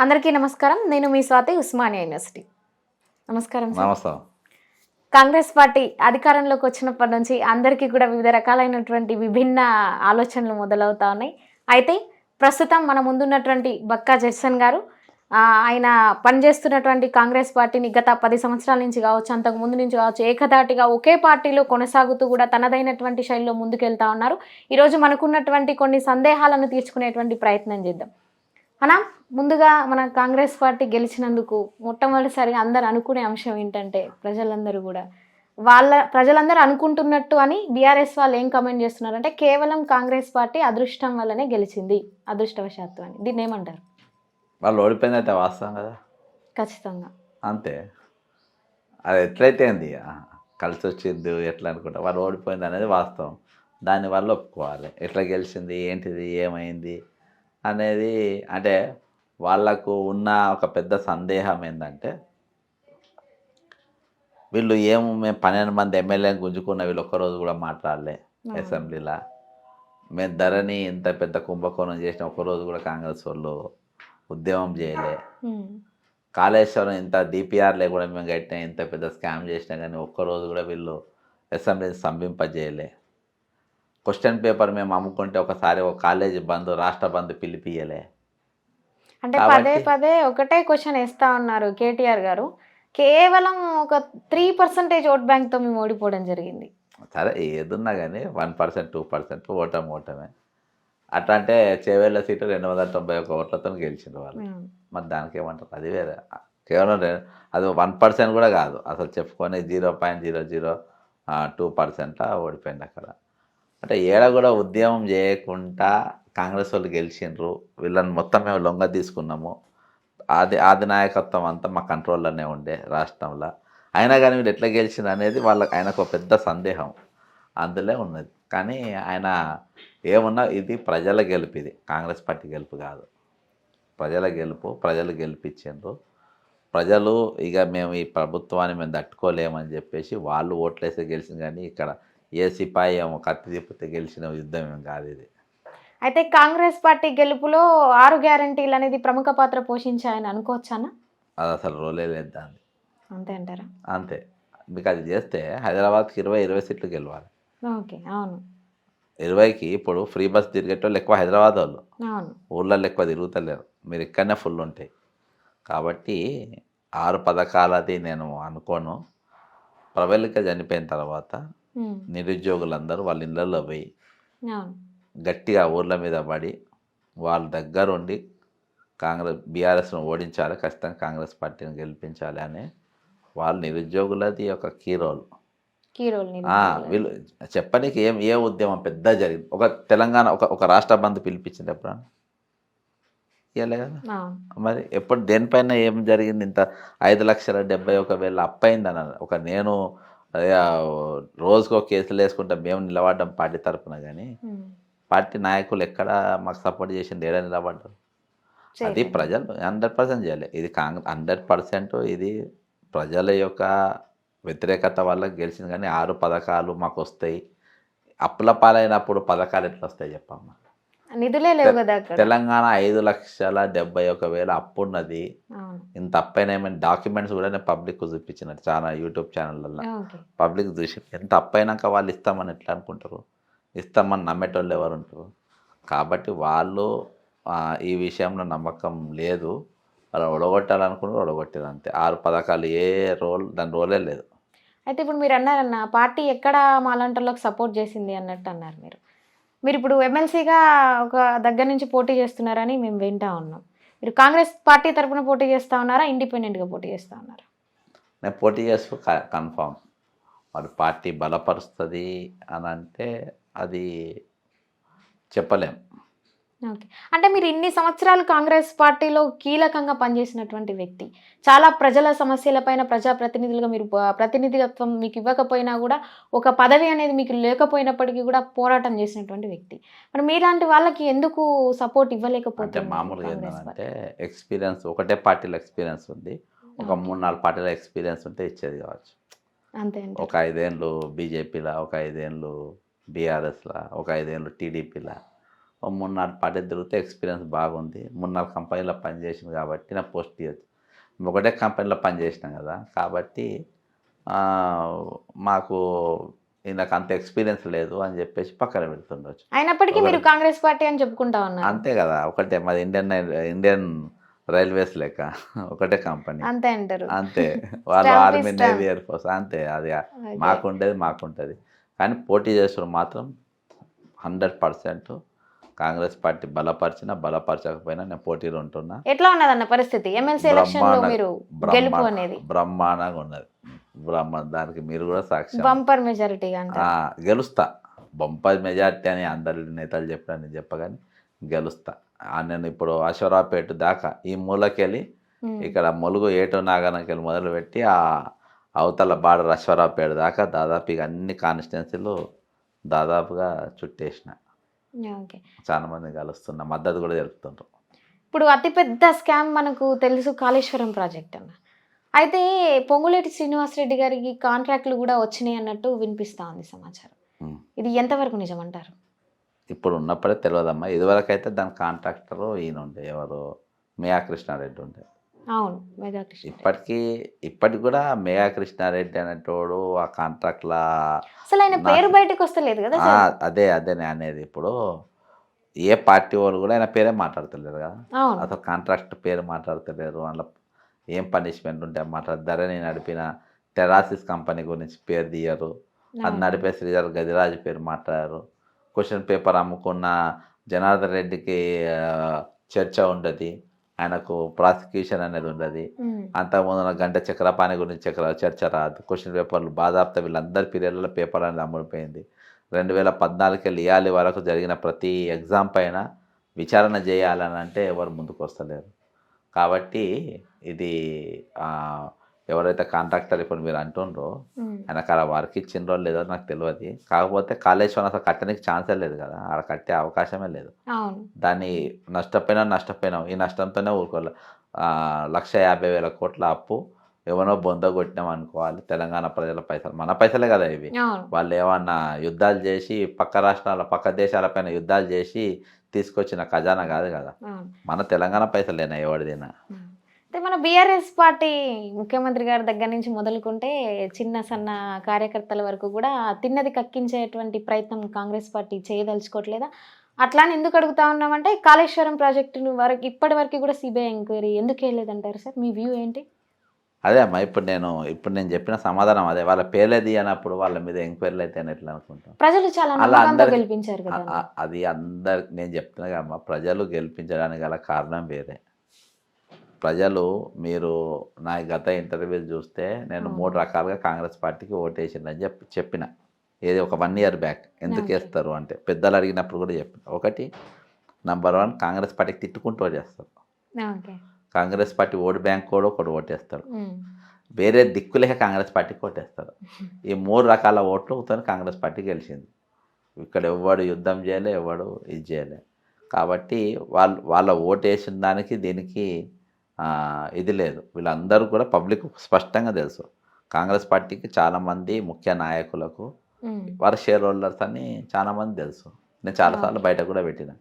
అందరికీ నమస్కారం. నేను మీ స్వాతి, ఉస్మానియా యూనివర్సిటీ. నమస్కారం సార్. నమస్తే. కాంగ్రెస్ పార్టీ అధికారంలోకి వచ్చినప్పటి నుంచి అందరికీ కూడా వివిధ రకాలైనటువంటి విభిన్న ఆలోచనలు మొదలవుతా ఉన్నాయి. అయితే ప్రస్తుతం మన ముందున్నటువంటి బక్కా జడ్సన్ గారు ఆయన పనిచేస్తున్నటువంటి కాంగ్రెస్ పార్టీని గత 10 సంవత్సరాల నుంచి కావచ్చు, అంతకు ముందు నుంచి కావచ్చు, ఏకధాటిగా ఒకే పార్టీలో కొనసాగుతూ కూడా తనదైనటువంటి శైలిలో ముందుకెళ్తా ఉన్నారు. ఈరోజు మనకున్నటువంటి కొన్ని సందేహాలను తీర్చుకునేటువంటి ప్రయత్నం చేద్దాం. అనా, ముందుగా మన కాంగ్రెస్ పార్టీ గెలిచినందుకు మొట్టమొదటిసారిగా అందరు అనుకునే అంశం ఏంటంటే ప్రజలందరూ అనుకుంటున్నట్టు అని బీఆర్ఎస్ వాళ్ళు ఏం కమెంట్ చేస్తున్నారంటే కేవలం కాంగ్రెస్ పార్టీ అదృష్టం వల్లనే గెలిచింది, అదృష్టవశాత్తు అని. దీన్ని ఏమంటారు? వాళ్ళు ఓడిపోయిందైతే వాస్తవం కదా. ఖచ్చితంగా అంతే. అది ఎట్లయితే ఏంది కలిసి వచ్చింది ఎట్లా అనుకుంటా, వాళ్ళు ఓడిపోయింది అనేది వాస్తవం. దానివల్ల ఒప్పుకోవాలి. ఎట్లా గెలిచింది, ఏంటిది, ఏమైంది అనేది. అంటే వాళ్ళకు ఉన్న ఒక పెద్ద సందేహం ఏంటంటే వీళ్ళు మేము 12 మంది ఎమ్మెల్యేని గుంజుకున్న వీళ్ళు ఒక్కరోజు కూడా మాట్లాడలే అసెంబ్లీలో. మేము ధరని ఇంత పెద్ద కుంభకోణం చేసిన ఒక్కరోజు కూడా కాంగ్రెస్ వాళ్ళు ఉద్యమం చేయలే. కాళేశ్వరం ఇంత డిపిఆర్లే కూడా మేము కట్టినా, ఇంత పెద్ద స్కామ్ చేసినా కానీ ఒక్కరోజు కూడా వీళ్ళు అసెంబ్లీని స్తంభింపజేయలే. క్వశ్చన్ పేపర్ మేము అమ్ముకుంటే ఒకసారి ఒక కాలేజీ బంద్, రాష్ట్ర బంద్ పిలిపియలే. అంటే పదే పదే ఒకటే క్వశ్చన్ వేస్తా ఉన్నారు కేటీఆర్ గారు. కేవలం ఒక 3% ఓట్ బ్యాంక్తో మేము ఓడిపోవడం జరిగింది. సరే ఏదున్నా కానీ 1%, 2% ఓటమే. అట్లా అంటే చేవేళ్ళ సీటు 291 ఓట్లతో గెలిచిండ్రు వాళ్ళు. మరి దానికి ఏమంటారు? అది వేరే. కేవలం అది 1% కూడా కాదు అసలు, చెప్పుకొని 0.002% ఓడిపోయింది అక్కడ. అంటే ఏడ కూడా ఉద్యమం చేయకుండా కాంగ్రెస్ వాళ్ళు గెలిచిండ్రు. వీళ్ళని మొత్తం మేము లొంగ తీసుకున్నాము. ఆది నాయకత్వం అంతా మా కంట్రోల్లోనే ఉండే రాష్ట్రంలో. అయినా కానీ వీళ్ళు ఎట్లా గెలిచింది అనేది ఆయనకు ఒక పెద్ద సందేహం అందులో ఉన్నది. కానీ ఆయన ఏమున్నా ఇది ప్రజల గెలుపు, ఇది కాంగ్రెస్ పార్టీ గెలుపు కాదు. ప్రజల గెలుపు, ప్రజలు గెలిపించిండ్రు. ప్రజలు ఇక మేము ఈ ప్రభుత్వాన్ని మేము తట్టుకోలేమని చెప్పేసి వాళ్ళు ఓట్లేసి గెలిచింది. కానీ ఇక్కడ ఏ సిపాయి ఏమో కత్తి తిప్పితే గెలిచిన యుద్ధం ఏం కాదు ఇది. అయితే కాంగ్రెస్ పార్టీ గెలుపులో 6 గ్యారంటీలు అనేది ప్రముఖ పాత్ర పోషించాయని అనుకోవచ్చానా? అది అసలు రోలే లేదు దాన్ని. అంతే అంటారా? అంతే. మీకు అది చేస్తే హైదరాబాద్కి 20 సీట్లు గెలవాలి. ఓకే, అవును. 20కి ఇప్పుడు ఫ్రీ బస్ తిరిగేటోళ్ళు ఎక్కువ హైదరాబాద్ వాళ్ళు, అవును. ఊళ్ళల్లో ఎక్కువ తిరుగుతలేరు. మీరు ఇక్కడనే ఫుల్ ఉంటాయి. కాబట్టి 6 పథకాలది నేను అనుకోను. ప్రబలిక చనిపోయిన తర్వాత నిరుద్యోగులందరూ వాళ్ళ ఇళ్ళల్లో పోయి గట్టిగా ఊర్ల మీద పడి వాళ్ళ దగ్గరుండి బీఆర్ఎస్ను ఓడించాలి, ఖచ్చితంగా కాంగ్రెస్ పార్టీని గెలిపించాలి అని వాళ్ళు నిరుద్యోగులది ఒక కీ రోల్. వీళ్ళు చెప్పనీకి ఏ ఉద్యమం పెద్ద జరిగింది? ఒక తెలంగాణ ఒక రాష్ట్ర బంద్ పిలిపించింది ఎప్పుడన్నా? ఇవ్వలే కదా. మరి ఎప్పుడు దేనిపైన ఏం జరిగింది? ఇంత 5,71,000 అప్పయింది అన్నారు. నేను రోజుకో కేసులు వేసుకుంటా మేము నిలబడ్డాం పార్టీ తరఫున, కానీ పార్టీ నాయకులు ఎక్కడ మాకు సపోర్ట్ చేసింది, ఏడా నిలబడ్డారు? అది ప్రజలు 100% చేయాలి. ఇది 100% ఇది ప్రజల యొక్క వ్యతిరేకత వల్ల గెలిచింది. కానీ 6 పథకాలు మాకు వస్తాయి. అప్పుల పాలైనప్పుడు పథకాలు ఎట్లా వస్తాయి చెప్పమ్మా? నిధులే లేవు కదా. తెలంగాణ 5,71,000 అప్పున్నది. ఇంత అప్పైనా ఏమైనా డాక్యుమెంట్స్ కూడా నేను పబ్లిక్ చూపించినట్టు చాలా యూట్యూబ్ ఛానళ్ళల్లో పబ్లిక్ చూసి ఎంత అప్పైనాక వాళ్ళు ఇస్తామని ఎట్లా అనుకుంటారు? ఇస్తామని నమ్మేటోళ్ళు ఎవరు ఉంటారు? కాబట్టి వాళ్ళు ఈ విషయంలో నమ్మకం లేదు. వాళ్ళు ఒడగొట్టాలనుకుంటే ఒడగొట్టారు అంతే. 6 పథకాలు దాని రోలే లేదు. అయితే ఇప్పుడు మీరు అన్నారన్న పార్టీ ఎక్కడ మాలాంటోళ్ళకి సపోర్ట్ చేసింది అన్నట్టు అన్నారు. మీరు ఇప్పుడు ఎమ్మెల్సీగా ఒక దగ్గర నుంచి పోటీ చేస్తున్నారని మేము వింటా ఉన్నాం. మీరు కాంగ్రెస్ పార్టీ తరఫున పోటీ చేస్తూ ఉన్నారా, ఇండిపెండెంట్గా పోటీ చేస్తూ ఉన్నారా? నేను పోటీ చేస్తూ కన్ఫామ్. మరి పార్టీ బలపరుస్తుంది అని అంటే అది చెప్పలేం. ఓకే. అంటే మీరు ఇన్ని సంవత్సరాలు కాంగ్రెస్ పార్టీలో కీలకంగా పనిచేసినటువంటి వ్యక్తి, చాలా ప్రజల సమస్యలపైన ప్రజాప్రతినిధులుగా మీరు ప్రతినిధిత్వం మీకు ఇవ్వకపోయినా కూడా, ఒక పదవి అనేది మీకు లేకపోయినప్పటికీ కూడా పోరాటం చేసినటువంటి వ్యక్తి, మరి మీలాంటి వాళ్ళకి ఎందుకు సపోర్ట్ ఇవ్వలేకపోతే? మామూలుగా ఏంటంటే ఎక్స్పీరియన్స్, ఒకటే పార్టీలో ఎక్స్పీరియన్స్ ఉంది, ఒక 3-4 పార్టీల ఎక్స్పీరియన్స్ ఉంటే ఇచ్చేది కావచ్చు. అంతే. ఒక 5 ఏళ్ళు బీజేపీలో, ఒక 5 ఏళ్ళు బీఆర్ఎస్లో, ఒక 5 ఏళ్ళు టీడీపీలో, ఓ 3-4 పార్టీ తిరిగితే ఎక్స్పీరియన్స్ బాగుంది. 3-4 కంపెనీలో పనిచేసింది కాబట్టి నా పోస్ట్ ఇవ్వచ్చు. ఒకటే కంపెనీలో పనిచేసినాం కదా! కాబట్టి మాకు ఈయనకు అంత ఎక్స్పీరియన్స్ లేదు అని చెప్పేసి పక్కన పెడుతుండొచ్చు. అయినప్పటికీ మీరు కాంగ్రెస్ పార్టీ అని చెప్పుకుంటా ఉన్నారు. అంతే కదా! ఒకటే మాది ఇండియన్ రైల్వేస్ లెక్క ఒకటే కంపెనీ. అంతే అంటారు. అంతే. వాళ్ళు ఆర్మీ, నేవీ, ఎయిర్ ఫోర్స్ అంతే. అది మాకుండేది మాకుంటది. కానీ పోటీ చేస్తున్న మాత్రం 100% కాంగ్రెస్ పార్టీ బలపరచకపోయినా నేను పోటీలో ఉంటున్నా. ఎట్లా ఉన్నదన్న పరిస్థితి ఎమ్మెల్సీ ఎలక్షన్ లో మీరు గెలుపు అనేది? బ్రహ్మాండంగా ఉన్నది. దానికి మీరు కూడా సాక్షి. బంపర్ మెజారిటీగా గెలుస్తా. బంపర్ మెజారిటీ అని అందరి నేతలు చెప్పినా నేను చెప్పగాని గెలుస్తా. నేను ఇప్పుడు అశ్వరావుపేట దాకా ఈ మూలకెళ్ళి ఇక్కడ ములుగు ఏటో నాగనకెళ్ళి మొదలుపెట్టి ఆ అవతల బార్డర్ అశ్వరావుపేట దాకా దాదాపు ఇక అన్ని కాన్స్టిట్యున్సీలు దాదాపుగా చుట్టేసిన. చాలా మంది కలుస్తున్న మద్దతు కూడా తెలుపుతుంటారు. ఇప్పుడు అతిపెద్ద స్కామ్ మనకు తెలుసు కాళేశ్వరం ప్రాజెక్ట్ అన్న. అయితే పొంగులేటి శ్రీనివాసరెడ్డి గారికి కాంట్రాక్ట్లు కూడా వచ్చినాయి అన్నట్టు వినిపిస్తా ఉంది సమాచారం. ఇది ఎంతవరకు నిజమంటారు? ఇప్పుడు ఉన్నప్పుడే తెలియదమ్మా. ఇదివరకు అయితే దాని కాంట్రాక్టర్ ఈయన ఉండే, ఎవరు మేయా కృష్ణారెడ్డి ఉండే. అవును, ఇప్పటికి కూడా మేయా కృష్ణారెడ్డి అనేటోడు ఆ కాంట్రాక్ట్లా అసలు ఆయన పేరు బయటకు వస్తలేదు కదా. అదే నేను అనేది. ఇప్పుడు ఏ పార్టీ వాళ్ళు కూడా ఆయన పేరే మాట్లాడతలేరు కదా. అసలు కాంట్రాక్ట్ పేరు మాట్లాడతలేరు. అందులో ఏం పనిష్మెంట్ ఉంటే మాట్లాడతారే. నేను నడిపిన టెరాసిస్ కంపెనీ గురించి పేరు తీయరు. అది నడిపే శ్రీధర్ గదిరాజు పేరు మాట్లాడారు. క్వశ్చన్ పేపర్ అమ్ముకున్న జనార్దన్ రెడ్డికి చర్చ ఉండదు, ఆయనకు ప్రాసిక్యూషన్ అనేది ఉండదు. అంతకుముందు గంట చక్రపాణి గురించి చర్చ రాదు. క్వశ్చన్ పేపర్లు బాధాప్త వీళ్ళందరి పీరియడ్లలో పేపర్ అనేది అమ్ముడిపోయింది. 2014 వెళ్ళి ఇయాలి వరకు జరిగిన ప్రతి ఎగ్జామ్ పైన విచారణ చేయాలని అంటే ఎవరు ముందుకు వస్తలేరు. కాబట్టి ఇది ఎవరైతే కాంట్రాక్టర్ ఇప్పుడు మీరు అంటుండ్రో ఆయనకు అలా వర్క్ ఇచ్చిండ్రో లేదో నాకు తెలియదు. కాకపోతే కాళేశ్వరం అసలు కట్టడానికి ఛాన్సే లేదు కదా, అక్కడ కట్టే అవకాశమే లేదు. దాన్ని నష్టపోయినాం. ఈ నష్టంతోనే ఊరుకోవాలి. 150,000 కోట్ల అప్పు ఎవరో బొంద కొట్టినాం అనుకోవాలి. తెలంగాణ ప్రజల పైసలు, మన పైసలే కదా ఇవి. వాళ్ళు ఏమన్నా యుద్ధాలు చేసి పక్క దేశాలపైన యుద్ధాలు చేసి తీసుకొచ్చిన ఖజానా కాదు కదా, మన తెలంగాణ పైసలేనా ఎవరిదైనా. అంటే మన బీఆర్ఎస్ పార్టీ ముఖ్యమంత్రి గారి దగ్గర నుంచి మొదలుకుంటే చిన్న సన్న కార్యకర్తల వరకు కూడా తిన్నది కక్కించేటువంటి ప్రయత్నం కాంగ్రెస్ పార్టీ చేయదలుచుకోవట్లేదా? అట్లానే ఎందుకు అడుగుతా ఉన్నామంటే కాళేశ్వరం ప్రాజెక్టును ఇప్పటి వరకు కూడా సిబిఐ ఎంక్వైరీ ఎందుకు వేయలేదంటారు సార్? మీ వ్యూ ఏంటి? అదే అమ్మా, ఇప్పుడు నేను చెప్పిన సమాధానం అదే. వాళ్ళ పేర్లేది అన్నప్పుడు వాళ్ళ మీద ఎంక్వైరీలు అయితే ఎట్లా అనుకుంటాం? ప్రజలు చాలా గెలిపించారు కదా. అది నేను చెప్తున్నా అమ్మా, ప్రజలు గెలిపించడానికి గల కారణం వేరే. ప్రజలు, మీరు నా గత ఇంటర్వ్యూలు చూస్తే నేను 3 రకాలుగా కాంగ్రెస్ పార్టీకి ఓటేసిందని చెప్పిన. ఏది ఒక 1 year బ్యాక్. ఎందుకు వేస్తారు అంటే పెద్దలు అడిగినప్పుడు కూడా చెప్పిన. ఒకటి, నంబర్ 1 కాంగ్రెస్ పార్టీకి తిట్టుకుంటూ ఓటేస్తారు. కాంగ్రెస్ పార్టీ ఓటు బ్యాంక్ కూడా ఒకటి ఓటేస్తాడు. వేరే దిక్కులేక కాంగ్రెస్ పార్టీకి ఓటేస్తారు. ఈ 3 రకాల ఓట్లతో కాంగ్రెస్ పార్టీ గెలిచింది. ఇక్కడ ఎవడు యుద్ధం చేయలే, ఎవడు ఇది చేయలే. కాబట్టి వాళ్ళ ఓటు వేసిన దానికి దీనికి ఇది లేదు. వీళ్ళందరూ కూడా పబ్లిక్ స్పష్టంగా తెలుసు. కాంగ్రెస్ పార్టీకి చాలామంది ముఖ్య నాయకులకు వారి షేర్ హోల్డర్స్ అని చాలామంది తెలుసు. నేను చాలాసార్లు బయట కూడా పెట్టిన.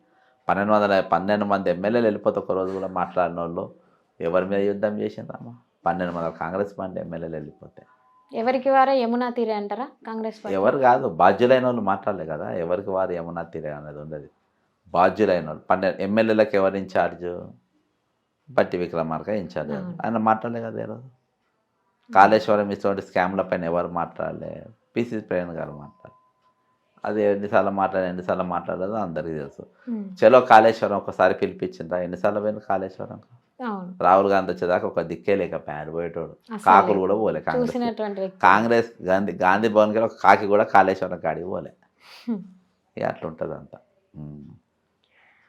12 మంది ఎమ్మెల్యేలు వెళ్ళిపోతే ఒక రోజు కూడా మాట్లాడిన వాళ్ళు ఎవరి మీద యుద్ధం చేసిండ్రమ్మా? 12 మంది కాంగ్రెస్ పార్టీ ఎమ్మెల్యేలు వెళ్ళిపోతే ఎవరికి వారే యమునా తీరే అంటారా? కాంగ్రెస్ పార్టీ ఎవరు కాదు, బాధ్యులైన వాళ్ళు మాట్లాడలే కదా. ఎవరికి వారు యమునా తీరే అనేది ఉండదు. బాధ్యులైన వాళ్ళు 12 ఎమ్మెల్యేలకు ఎవరు ఇన్ఛార్జ్? బట్టి విక్రమార్క ఇన్ఛార్జ్. ఆయన మాట్లాడలే కదా ఈరోజు. కాళేశ్వరం ఇటువంటి స్కామ్ల పైన ఎవరు మాట్లాడలే? పిసిసి ప్రేరణ గారు మాట్లాడారు. అది ఎన్నిసార్లు మాట్లాడలేదో అందరికీ తెలుసు. చలో కాళేశ్వరం ఒకసారి పిలిపించిందా? ఎన్నిసార్లు పోయింది కాళేశ్వరం? రాహుల్ గాంధీ వచ్చేదాకా ఒక దిక్కే లేకపోయాడు, పోయేటోడు. కాకులు కూడా పోలే. కాంగ్రెస్ గాంధీ భవన్కి ఒక కాకి కూడా కాళేశ్వరం కాడికి పోలే. ఇక అట్లుంటుంది అంతా.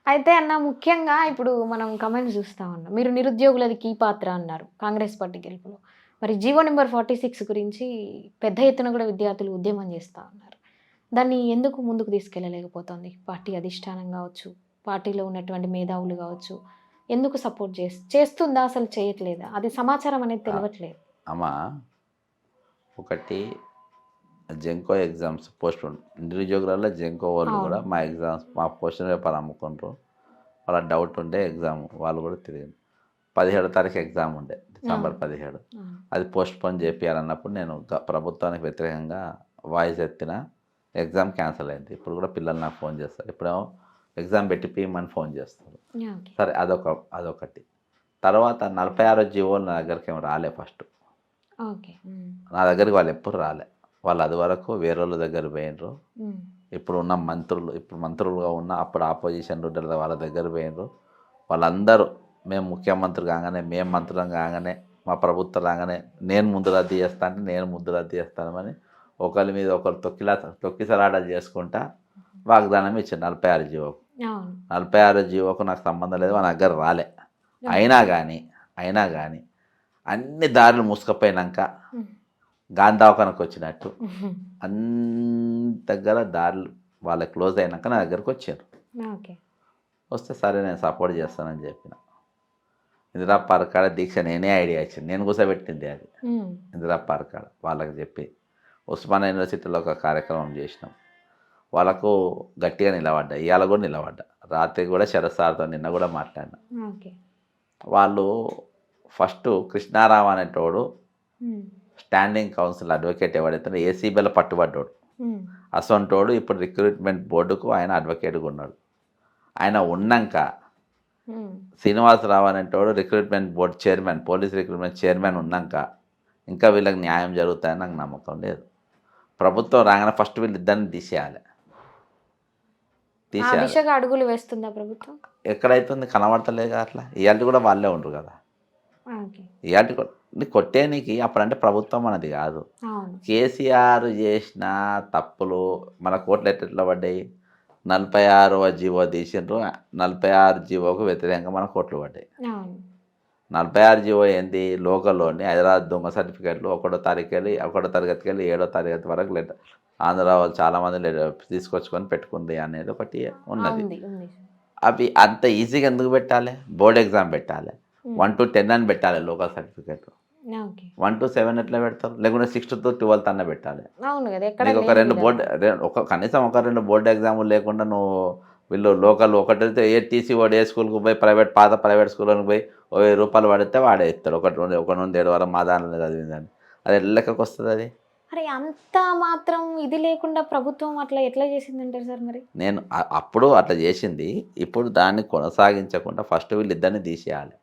అయితే అన్న, ముఖ్యంగా ఇప్పుడు మనం కమెంట్స్ చూస్తూ ఉన్నాం. మీరు నిరుద్యోగులది కీ పాత్ర అన్నారు కాంగ్రెస్ పార్టీ గెలుపులో. మరి జీవో నెంబర్ 46 గురించి పెద్ద ఎత్తున కూడా విద్యార్థులు ఉద్యమం చేస్తూ ఉన్నారు. దాన్ని ఎందుకు ముందుకు తీసుకెళ్ళలేకపోతుంది పార్టీ అధిష్టానం కావచ్చు, పార్టీలో ఉన్నటువంటి మేధావులు కావచ్చు? ఎందుకు సపోర్ట్ చేస్తుందా, అసలు చేయట్లేదా? అది సమాచారం అనేది తెలియట్లేదు. అమ్మా, ఒకటి జెంకో ఎగ్జామ్స్ పోస్ట్ నిరుద్యోగులలో జెంకో వాళ్ళు కూడా మా ఎగ్జామ్స్ మా క్వశ్చన్ పేపర్ అమ్ముకుంటారు. వాళ్ళ డౌట్ ఉండే ఎగ్జామ్ వాళ్ళు కూడా తిరిగింది. 17వ తారీఖు ఎగ్జామ్ ఉండే డిసెంబర్ 17. అది పోస్ట్ పోన్ చేయాలన్నప్పుడు నేను ప్రభుత్వానికి వ్యతిరేకంగా వాయిస్ ఎత్తిన, ఎగ్జామ్ క్యాన్సిల్ అయింది. ఇప్పుడు కూడా పిల్లలు నాకు ఫోన్ చేస్తారు, ఇప్పుడేమో ఎగ్జామ్ పెట్టి పీమని ఫోన్ చేస్తారు. సరే అదొకటి. తర్వాత 46 జీవోలు నా దగ్గరికి ఏమో రాలే ఫస్ట్. నా దగ్గరికి వాళ్ళు ఎప్పుడు రాలే. వాళ్ళు అది వరకు వేరే వాళ్ళ దగ్గర పోయినరు. ఇప్పుడు ఉన్న మంత్రులుగా ఉన్న అప్పుడు ఆపోజిషన్ లీడర్ల వాళ్ళ దగ్గర పోయినరు. వాళ్ళందరూ మేము ముఖ్యమంత్రి కాగానే, మేము మంత్రులం కాగానే, మా ప్రభుత్వం రాగానే నేను ముందు రద్దు చేస్తా అంటే నేను ముందు రద్దు చేస్తానని ఒకరి మీద ఒకరు తొక్కిసలాటలు చేసుకుంటా వాగ్దానం ఇచ్చారు 46 జీవోకు. 46 జీవోకు నాకు సంబంధం లేదు, మన దగ్గర రాలే. అయినా కానీ అన్ని దారులు మూసుకపోయినాక గాంధావకానికి వచ్చినట్టు అన్ని దగ్గర దారులు వాళ్ళ క్లోజ్ అయినాక నా దగ్గరకు వచ్చారు. వస్తే సరే నేను సపోర్ట్ చేస్తానని చెప్పిన. ఇందిరా పార్కాడ దీక్ష నేనే ఐడియా ఇచ్చాను, నేను కూర్చోబెట్టింది అది. ఇందిరా పార్కాడ వాళ్ళకి చెప్పి ఉస్మానియా యూనివర్సిటీలో ఒక కార్యక్రమం చేసినాం. వాళ్ళకు గట్టిగా నిలబడ్డా, ఇవాళ కూడా నిలబడ్డా. రాత్రి కూడా శరత్ సార్తో నిన్న కూడా మాట్లాడినా. వాళ్ళు ఫస్ట్ కృష్ణారావు అనేటోడు స్టాండింగ్ కౌన్సిల్ అడ్వకేట్ ఎవడైతే ఏసీబీలో పట్టుబడ్డాడు, అసొంటోడు ఇప్పుడు రిక్రూట్మెంట్ బోర్డుకు ఆయన అడ్వకేట్గా ఉన్నాడు. ఆయన ఉన్నాక శ్రీనివాసరావు అనేటోడు recruitment board chairman, police recruitment chairman ఉన్నాక ఇంకా వీళ్ళకి న్యాయం జరుగుతాయని నాకు నమ్మకం లేదు. ప్రభుత్వం రాగానే ఫస్ట్ వీళ్ళిద్దరిని తీసేయాలి. అడుగులు వేస్తుందా ప్రభుత్వం? ఎక్కడైతుంది కనబడతలేదు అట్లా. ఇవాళ కూడా వాళ్ళే ఉండరు కదా. ఇవాళ కొట్టేనికి అప్పుడంటే ప్రభుత్వం మనది కాదు. కేసీఆర్ చేసిన తప్పులు మన కోర్టులు ఎట్లా పడ్డాయి? 46వ జీవో తీసిండ్రు, 46 జీవోకు వ్యతిరేకంగా మన కోర్టులు పడ్డాయి. 46 జీవో ఏంది? లోకల్లోని హైదరాబాద్ దొంగ సర్టిఫికేట్లు 1వ తరగతికి వెళ్ళి 7వ తరగతి వరకు లెటర్ ఆంధ్ర వాళ్ళు చాలామంది తీసుకొచ్చుకొని పెట్టుకుంది అనేది ఒకటి ఉన్నది. అవి అంత ఈజీగా ఎందుకు పెట్టాలి? బోర్డ్ ఎగ్జామ్ పెట్టాలి, 1 to 10 అని పెట్టాలి లోకల్ సర్టిఫికేట్. 1 to 7 ఎట్లా పెడతారు? లేకుంటే 6 to 12 అన్న పెట్టాలి. నీకు ఒక 2 బోర్డు కనీసం ఒక 2 బోర్డు ఎగ్జాములు లేకుండా నువ్వు వీళ్ళు లోకల్ ఒకటైతే టీసీ వాడు ఏ స్కూల్కి పోయి పాత ప్రైవేట్ స్కూల్కి పోయి 1000 రూపాయలు పడితే వాడే ఇస్తాడు. 1 నుండి 7 వరకు మా దానిలో చదివిందని. అది లెక్కకు వస్తుంది. అది అరే అంత మాత్రం ఇది లేకుండా ప్రభుత్వం అట్లా ఎట్లా చేసిందంటారు సార్? మరి నేను అప్పుడు అట్లా చేసింది, ఇప్పుడు దాన్ని కొనసాగించకుండా ఫస్ట్ వీళ్ళిద్దరిని తీసేయాలి.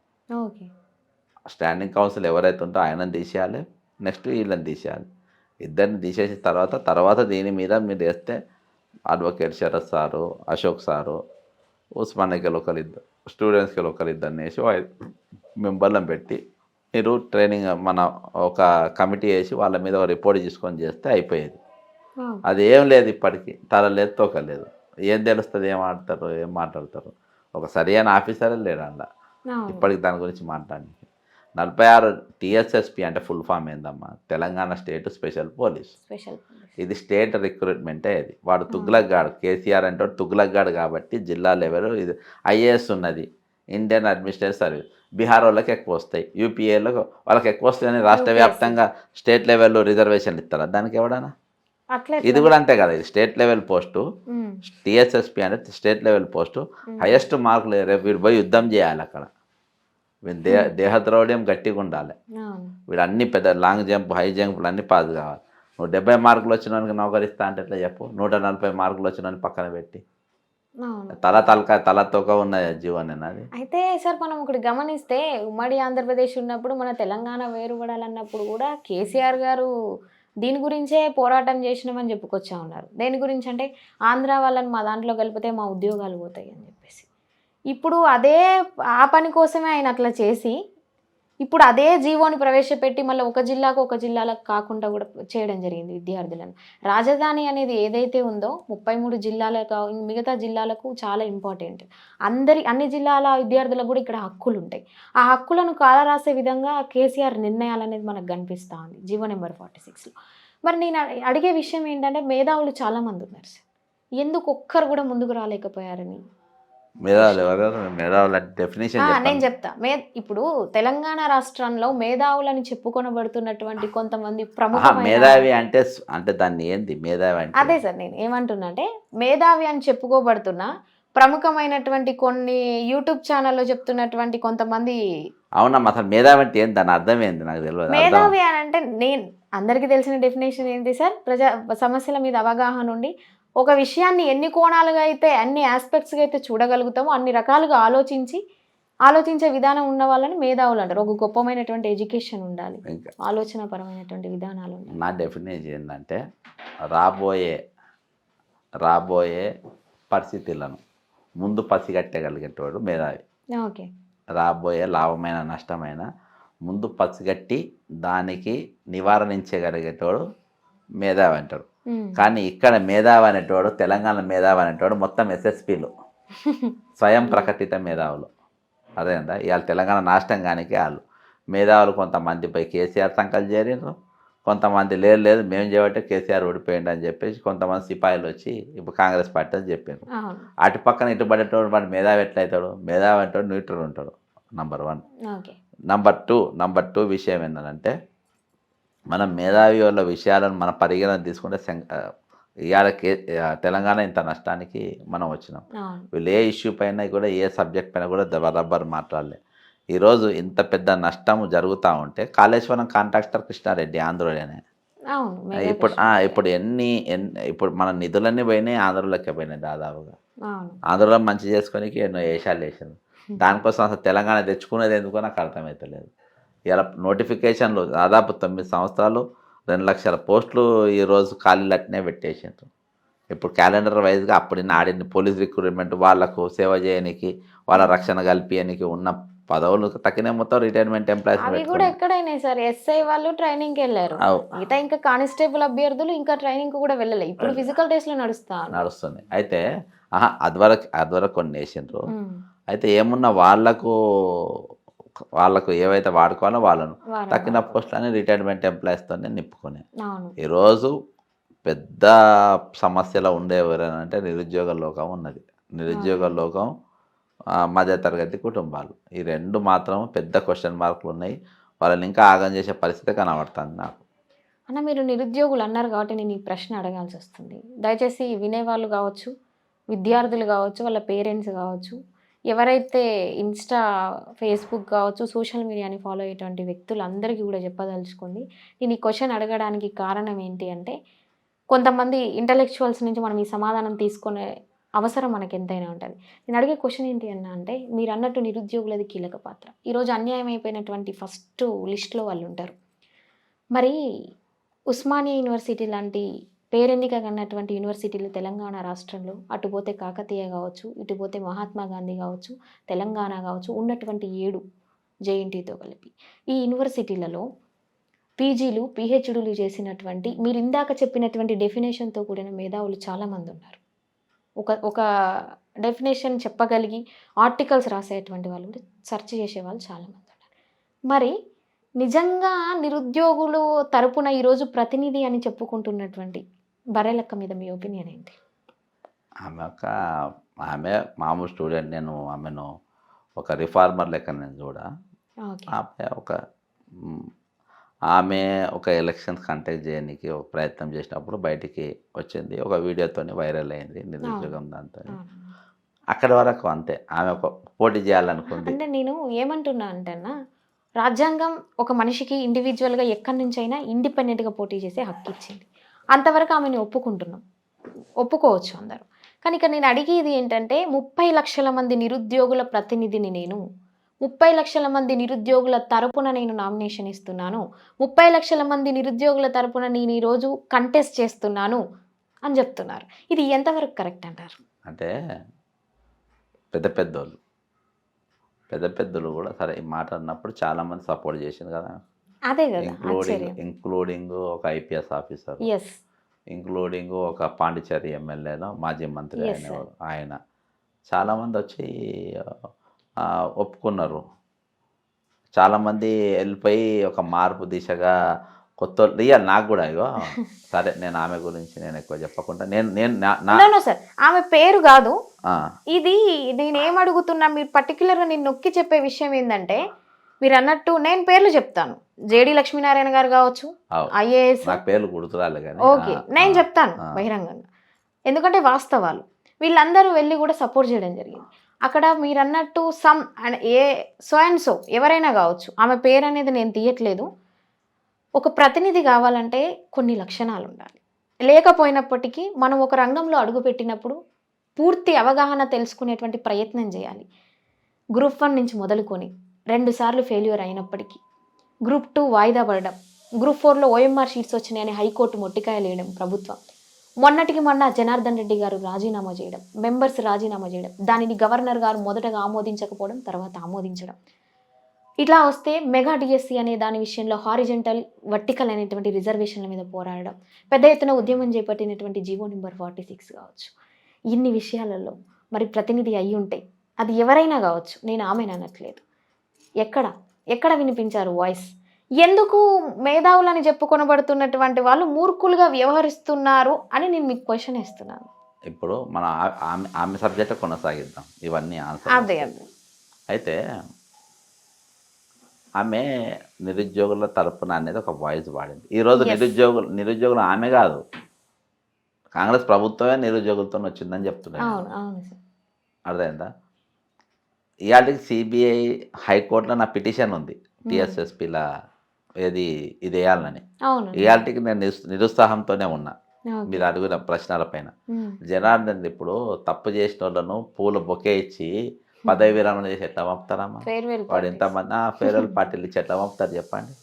స్టాండింగ్ కౌన్సిల్ ఎవరైతే ఉంటో ఆయనని తీసేయాలి, నెక్స్ట్ వీళ్ళని తీసేయాలి. ఇద్దరిని తీసేసిన తర్వాత దీని మీద మీరు వేస్తే advocate Sharath sir, Ashok sir, ఉస్మానియాకి ఒకరిద్దరు, స్టూడెంట్స్కి ఒకరిద్దరిని వేసి 5 మెంబర్లను పెట్టి మీరు ట్రైనింగ్ మన ఒక కమిటీ వేసి వాళ్ళ మీద ఒక రిపోర్ట్ తీసుకొని చేస్తే అయిపోయేది. అది ఏం లేదు, ఇప్పటికీ తల లేదు తోక లేదు. ఏం తెలుస్తుంది? ఏం మాట్లాడతారు? ఒక సరైన ఆఫీసరే లేడు అలా ఇప్పటికి దాని గురించి మాట్లాడి. 46 TSSP అంటే ఫుల్ ఫామ్ ఏందమ్మా? Telangana state special police. ఇది స్టేట్ రిక్రూట్మెంటే. ఇది వాడు తుగ్లక్గాడు. కేసీఆర్ అంటే తుగ్లక్గాడు కాబట్టి జిల్లా లెవెల్ ఇది IAS ఉన్నది, ఇండియన్ అడ్మినిస్ట్రేటివ్ సర్వీస్. బీహార్ వాళ్ళకి ఎక్కువ వస్తాయి, యూపీఏలో వాళ్ళకి ఎక్కువ వస్తాయని రాష్ట్ర వ్యాప్తంగా స్టేట్ లెవెల్లో రిజర్వేషన్లు ఇస్తారా దానికి ఎవడన్నా? ఇది కూడా అంతే కదా. ఇది స్టేట్ లెవెల్ పోస్టు. TSSP అంటే స్టేట్ లెవెల్ పోస్టు. హైయెస్ట్ మార్కులు రేపు వీడు పోయి యుద్ధం చేయాలి అక్కడ. వీడు దేహద్రౌఢ్యం గట్టిగా ఉండాలి. వీడు అన్ని పెద్ద లాంగ్ జంప్, హై జంప్లు అన్నీ పాస్ కావాలి. నువ్వు 70 మార్కులు వచ్చిన వానికి నౌకరిస్తా అంటే ఎట్లా చెప్పు? 140 మార్కులు వచ్చిన వాడిని పక్కన పెట్టి తల తోక ఉన్న జీవన్ అది. అయితే సార్ మనం ఒకటి గమనిస్తే ఉమ్మడి ఆంధ్రప్రదేశ్ ఉన్నప్పుడు మన తెలంగాణ వేరుపడాలన్నప్పుడు కూడా కేసీఆర్ గారు దీని గురించే పోరాటం చేసినామని చెప్పుకొచ్చా ఉన్నారు. దేని గురించి అంటే ఆంధ్ర వాళ్ళని మా దాంట్లో కలిపితే మా ఉద్యోగాలు పోతాయి అని చెప్పేసి. ఇప్పుడు ఆ పని కోసమే ఆయన అట్లా చేసి ఇప్పుడు అదే జీవోని ప్రవేశపెట్టి మళ్ళీ ఒక జిల్లాలకు కాకుండా కూడా చేయడం జరిగింది విద్యార్థులను. రాజధాని అనేది ఏదైతే ఉందో 33 జిల్లాలకు మిగతా జిల్లాలకు చాలా ఇంపార్టెంట్. అన్ని జిల్లాల విద్యార్థులకు కూడా ఇక్కడ హక్కులు ఉంటాయి. ఆ హక్కులను కాలరాసే విధంగా కేసీఆర్ నిర్ణయాలు అనేది మనకు కనిపిస్తూ ఉంది జీవో నెంబర్ 46లో. మరి నేను అడిగే విషయం ఏంటంటే మేధావులు చాలామంది ఉన్నారు సార్, ఎందుకు ఒక్కరు కూడా ముందుకు రాలేకపోయారని మేధావులు ఎవరు? మేధావులు అంటే డెఫినేషన్ నేను చెప్పండి. చెప్తా. ఇప్పుడు తెలంగాణ రాష్ట్రంలో మేధావులని చెప్పుకొనబడుతున్నటువంటి కొంతమంది ప్రముఖమైన మేధావి అంటే అంటే దాన్ని ఏంది మేధావి అంటే? అదే సార్ నేను ఏమంటున్నా అంటే మేధావి అని చెప్పుకోబడుతున్న ప్రముఖమైనటువంటి కొన్ని యూట్యూబ్ ఛానల్లో చెప్తున్నటువంటి కొంతమంది అవునమ్మా, అసలు మేధావి అంటే ఏంది? దాని అర్థం ఏంది? నాకు తెలియదు. అర్థం మేధావి అని అంటే నేను అందరికీ తెలిసిన డెఫినేషన్ ఏంటి సార్? సమస్యల మీద అవగాహన ఉండి ఒక విషయాన్ని ఎన్ని కోణాలుగా అయితే అన్ని ఆస్పెక్ట్స్గా అయితే చూడగలుగుతామో అన్ని రకాలుగా ఆలోచించే విధానం ఉన్న వాళ్ళని మేధావులు అంటారు. ఒక గొప్పమైనటువంటి ఎడ్యుకేషన్ ఉండాలి, ఇంకా ఆలోచనపరమైనటువంటి విధానాలు ఉండాలి. నా డెఫినేషన్ ఏంటంటే రాబోయే పరిస్థితులను ముందు పసిగట్టగలిగేటోడు మేధావి. ఓకే. రాబోయే లాభమైన నష్టమైన ముందు పసిగట్టి దానికి నివారించగలిగేటోడు మేధావి అంటాడు. కానీ ఇక్కడ మేధావి అనేటోడు, తెలంగాణ మేధావి అనేటోడు మొత్తం ఎస్ఎస్పీలు, స్వయం ప్రకటిత మేధావులు. అదేందా ఇవాళ తెలంగాణ నాశనం కానీ వాళ్ళు మేధావులు కొంతమందిపై కేసీఆర్ సంకల్ చేరిండ్రు, కొంతమంది లేదు మేము చేయబట్టే కేసీఆర్ ఓడిపోయిండు అని చెప్పేసి కొంతమంది సిపాయిలు వచ్చి ఇప్పుడు కాంగ్రెస్ పార్టీ అని చెప్పారు. అటు పక్కన ఇటు పడేటోడు వాడు మేధావి ఎట్లయితాడు? మేధావి అంటాడు న్యూట్రల్ ఉంటాడు. నంబర్ 1. నంబర్ టూ విషయం ఏంటంటే మనం మేధావి వాళ్ళ విషయాలను మన పరిగణన తీసుకుంటే ఇవాళ తెలంగాణ ఇంత నష్టానికి మనం వచ్చినాం. వీళ్ళు ఏ ఇష్యూ పైన కూడా ఏ సబ్జెక్ట్ పైన కూడా బరాబర్ మాట్లాడలే. ఈరోజు ఇంత పెద్ద నష్టం జరుగుతూ ఉంటే కాళేశ్వరం కాంట్రాక్టర్ కృష్ణారెడ్డి ఆంధ్రలోనే ఇప్పుడు మన నిధులన్నీ పోయినాయి, ఆంధ్రలోకి పోయినాయి దాదాపుగా. ఆంధ్రలో మంచి చేసుకోనికి ఎన్నో వేషాలు వేసారు. దానికోసం అసలు తెలంగాణ తెచ్చుకునేది ఎందుకో నాకు అర్థమవుతలేదు. ఇలా నోటిఫికేషన్లు దాదాపు 9 సంవత్సరాలు 2 లక్షల పోస్టులు ఈరోజు ఖాళీలు అట్నే పెట్టేసారు. ఇప్పుడు క్యాలెండర్ వైజ్గా అప్పుడు ఆడిన పోలీస్ రిక్రూట్మెంట్ వాళ్ళకు సేవ చేయడానికి, వాళ్ళ రక్షణ కల్పించడానికి ఉన్న పదవులు తక్కిన మొత్తం రిటైర్మెంట్ ఎంప్లాయీస్ అవి కూడా ఎక్కడైనా సార్ ఎస్ఐ వాళ్ళు ట్రైనింగ్కి వెళ్ళారు. మిగతా ఇంకా కానిస్టేబుల్ అభ్యర్థులు ఇంకా ట్రైనింగ్ కూడా వెళ్ళలే. ఇప్పుడు ఫిజికల్ టెస్ట్లో నడుస్తుంది. అయితే అదివరకు కొన్ని వేసిండ్రు. అయితే ఏమున్నా వాళ్ళకు ఏవైతే వాడుకోవాలో వాళ్ళను తక్కిన పోస్టులని రిటైర్మెంట్ ఎంప్లాయీస్తోనే నింపుకొని ఈరోజు పెద్ద సమస్యలో ఉండే ఎవరైనా నిరుద్యోగ లోకం ఉన్నది. నిరుద్యోగ లోకం, మధ్యతరగతి కుటుంబాలు, ఈ రెండు మాత్రం పెద్ద క్వశ్చన్ మార్కులు ఉన్నాయి. వాళ్ళని ఇంకా ఆగం చేసే పరిస్థితి కనబడుతుంది నాకు. అన్న మీరు నిరుద్యోగులు అన్నారు కాబట్టి నేను ఈ ప్రశ్న అడగాల్సి వస్తుంది. దయచేసి వినేవాళ్ళు కావచ్చు, విద్యార్థులు కావచ్చు, వాళ్ళ పేరెంట్స్ కావచ్చు, ఎవరైతే ఇన్స్టా, ఫేస్బుక్ కావచ్చు, సోషల్ మీడియాని ఫాలో అయ్యేటువంటి వ్యక్తులందరికీ కూడా చెప్పదలుచుకోండి. నేను ఈ క్వశ్చన్ అడగడానికి కారణం ఏంటి అంటే కొంతమంది ఇంటలెక్చువల్స్ నుంచి మనం ఈ సమాధానం తీసుకునే అవసరం మనకు ఎంతైనా ఉంటుంది. నేను అడిగే క్వశ్చన్ ఏంటి అంటే మీరు అన్నట్టు నిరుద్యోగులది కీలక పాత్ర. ఈరోజు అన్యాయం అయిపోయినటువంటి ఫస్ట్ లిస్ట్లో వాళ్ళు ఉంటారు. మరి ఉస్మానియా యూనివర్సిటీ లాంటి పేరెన్నిక కన్నటువంటి యూనివర్సిటీలు తెలంగాణ రాష్ట్రంలో, అటుపోతే కాకతీయ కావచ్చు, ఇటుపోతే మహాత్మా గాంధీ కావచ్చు, తెలంగాణ కావచ్చు, ఉన్నటువంటి 7 జేఎన్టీతో కలిపి ఈ యూనివర్సిటీలలో పీజీలు, పిహెచ్డీలు చేసినటువంటి మీరు ఇందాక చెప్పినటువంటి డెఫినేషన్తో కూడిన మేధావులు చాలామంది ఉన్నారు. ఒక డెఫినేషన్ చెప్పగలిగి ఆర్టికల్స్ రాసేటువంటి వాళ్ళు కూడా సెర్చ్ చేసేవాళ్ళు చాలామంది ఉన్నారు. మరి నిజంగా నిరుద్యోగులు తరపున ఈరోజు ప్రతినిధి అని చెప్పుకుంటున్నటువంటి బర్రెలక్క మీద మీ ఒపీనియన్ ఏంటి? ఆమె మామూలు స్టూడెంట్. నేను ఆమెను ఒక రిఫార్మర్ లెక్క నేను ఆమె ఒక ఎలక్షన్స్ కంటెక్ట్ చేయడానికి ఒక ప్రయత్నం చేసినప్పుడు బయటికి వచ్చింది. ఒక వీడియోతోని వైరల్ అయింది నిరుద్యోగం. దాంతో అక్కడి వరకు అంతే. ఆమె ఒక పోటీ చేయాలనుకుంది. అంటే నేను ఏమంటున్నా అంటేనా, రాజ్యాంగం ఒక మనిషికి ఇండివిజువల్గా ఎక్కడి నుంచైనా ఇండిపెండెంట్గా పోటీ చేసే హక్కు ఇచ్చింది. అంతవరకు ఆమెను ఒప్పుకోవచ్చు అందరూ. కానీ ఇక్కడ నేను అడిగేది ఏంటంటే 30 లక్షల మంది నిరుద్యోగుల ప్రతినిధిని నేను, 30 లక్షల మంది నిరుద్యోగుల తరపున నేను నామినేషన్ ఇస్తున్నాను, 30 లక్షల మంది నిరుద్యోగుల తరపున నేను ఈరోజు కంటెస్ట్ చేస్తున్నాను అని చెప్తున్నారు. ఇది ఎంతవరకు కరెక్ట్ అంటారు? అంటే పెద్దలు కూడా సరే ఈ మాట అన్నప్పుడు చాలామంది సపోర్ట్ చేసింది కదా. అదే కదా, ఇంక్లూడింగ్ ఒక ఐపీఎస్ ఆఫీసర్, ఇంక్లూడింగ్ ఒక పాండిచేరి ఎమ్మెల్యేలో మాజీ మంత్రి ఆయన చాలామంది వచ్చి ఒప్పుకున్నారు. చాలామంది వెళ్ళిపోయి ఒక మార్పు దిశగా కొత్త రియల్ నాకు కూడా ఇగో సరే నేను ఆమె గురించి నేను ఎక్కువ చెప్పకుండా నేను సార్ ఆమె పేరు కాదు, ఆ, ఇది నేనేం అడుగుతున్నా, మీరు పర్టికులర్గా నేను నొక్కి చెప్పే విషయం ఏంటంటే, మీరు అన్నట్టు నేను పేర్లు చెప్తాను. జేడి లక్ష్మీనారాయణ గారు కావచ్చు, అవు. ఐఏఎస్. నాకు పేర్లు గుర్తురాలే కానీ ఓకే, నేను చెప్తాను బహిరంగంగా, ఎందుకంటే వాస్తవాలు. వీళ్ళందరూ వెళ్ళి కూడా సపోర్ట్ చేయడం జరిగింది. అక్కడ మీరు అన్నట్టు ఏ సో అండ్ సో ఎవరైనా కావచ్చు, ఆమె పేరు అనేది నేను తీయట్లేదు. ఒక ప్రతినిధి కావాలంటే కొన్ని లక్షణాలు ఉండాలి. లేకపోయినప్పటికీ మనం ఒక రంగంలో అడుగుపెట్టినప్పుడు పూర్తి అవగాహన తెలుసుకునేటువంటి ప్రయత్నం చేయాలి. గ్రూప్ 1 నుంచి మొదలుకొని 2 సార్లు ఫెయిల్యూర్ అయినప్పటికీ, గ్రూప్ 2 వాయిదా పడడం, గ్రూప్ 4లో OMR షీట్స్ వచ్చినాయని హైకోర్టు మొట్టికాయలు వేయడం ప్రభుత్వం, మొన్నటికి మొన్న జనార్దన్ రెడ్డి గారు రాజీనామా చేయడం, మెంబర్స్ రాజీనామా చేయడం, దానిని గవర్నర్ గారు మొదటగా ఆమోదించకపోవడం, తర్వాత ఆమోదించడం. ఇట్లా వస్తే మెగా డిఎస్సి అనే దాని విషయంలో హారిజెంటల్, వర్టికల్ అనేటువంటి రిజర్వేషన్ల మీద పోరాడడం, పెద్ద ఎత్తున ఉద్యమం చేపట్టినటువంటి జీవో నెంబర్ 46 కావచ్చు. ఇన్ని విషయాలలో మరి ప్రతినిధి అయి ఉంటే, అది ఎవరైనా కావచ్చు, నేను ఆమెను అనట్లేదు, ఎక్కడ వినిపించారు వాయిస్? ఎందుకు మేధావులని చెప్పుకొనబడుతున్నటువంటి వాళ్ళు మూర్ఖులుగా వ్యవహరిస్తున్నారు అని నేను మీకు క్వశ్చన్ వేస్తున్నాను. ఇప్పుడు మన ఆమె సబ్జెక్ట్ కొనసాగిద్దాం, ఇవన్నీ ఆన్సర్. అదే అయితే ఆమె నిరుద్యోగుల తరపున అనేది ఒక వాయిస్ వాడింది. ఈరోజు నిరుద్యోగులు ఆమె కాదు, కాంగ్రెస్ ప్రభుత్వమే నిరుద్యోగులతో వచ్చిందని చెప్తున్నాను. అర్థమైందా? ఇవాళకి సిబిఐ హైకోర్టులో నా పిటిషన్ ఉంది, టీఎస్ఎస్పీల ఇది వేయాలని. ఇవాళకి నేను నిరుత్సాహంతోనే ఉన్నా మీరు అడిగిన ప్రశ్నల పైన. జనార్దన్ ఇప్పుడు తప్పు చేసిన వాళ్ళను పూల బొకే ఇచ్చి పదవి విరమణ చేసి ఎట్లా పంపుతారమ్మా? వాడు ఎంతమంది ఫేర్వెల్ పార్టీలు ఇచ్చి ఎట్లా పంపుతారు చెప్పండి?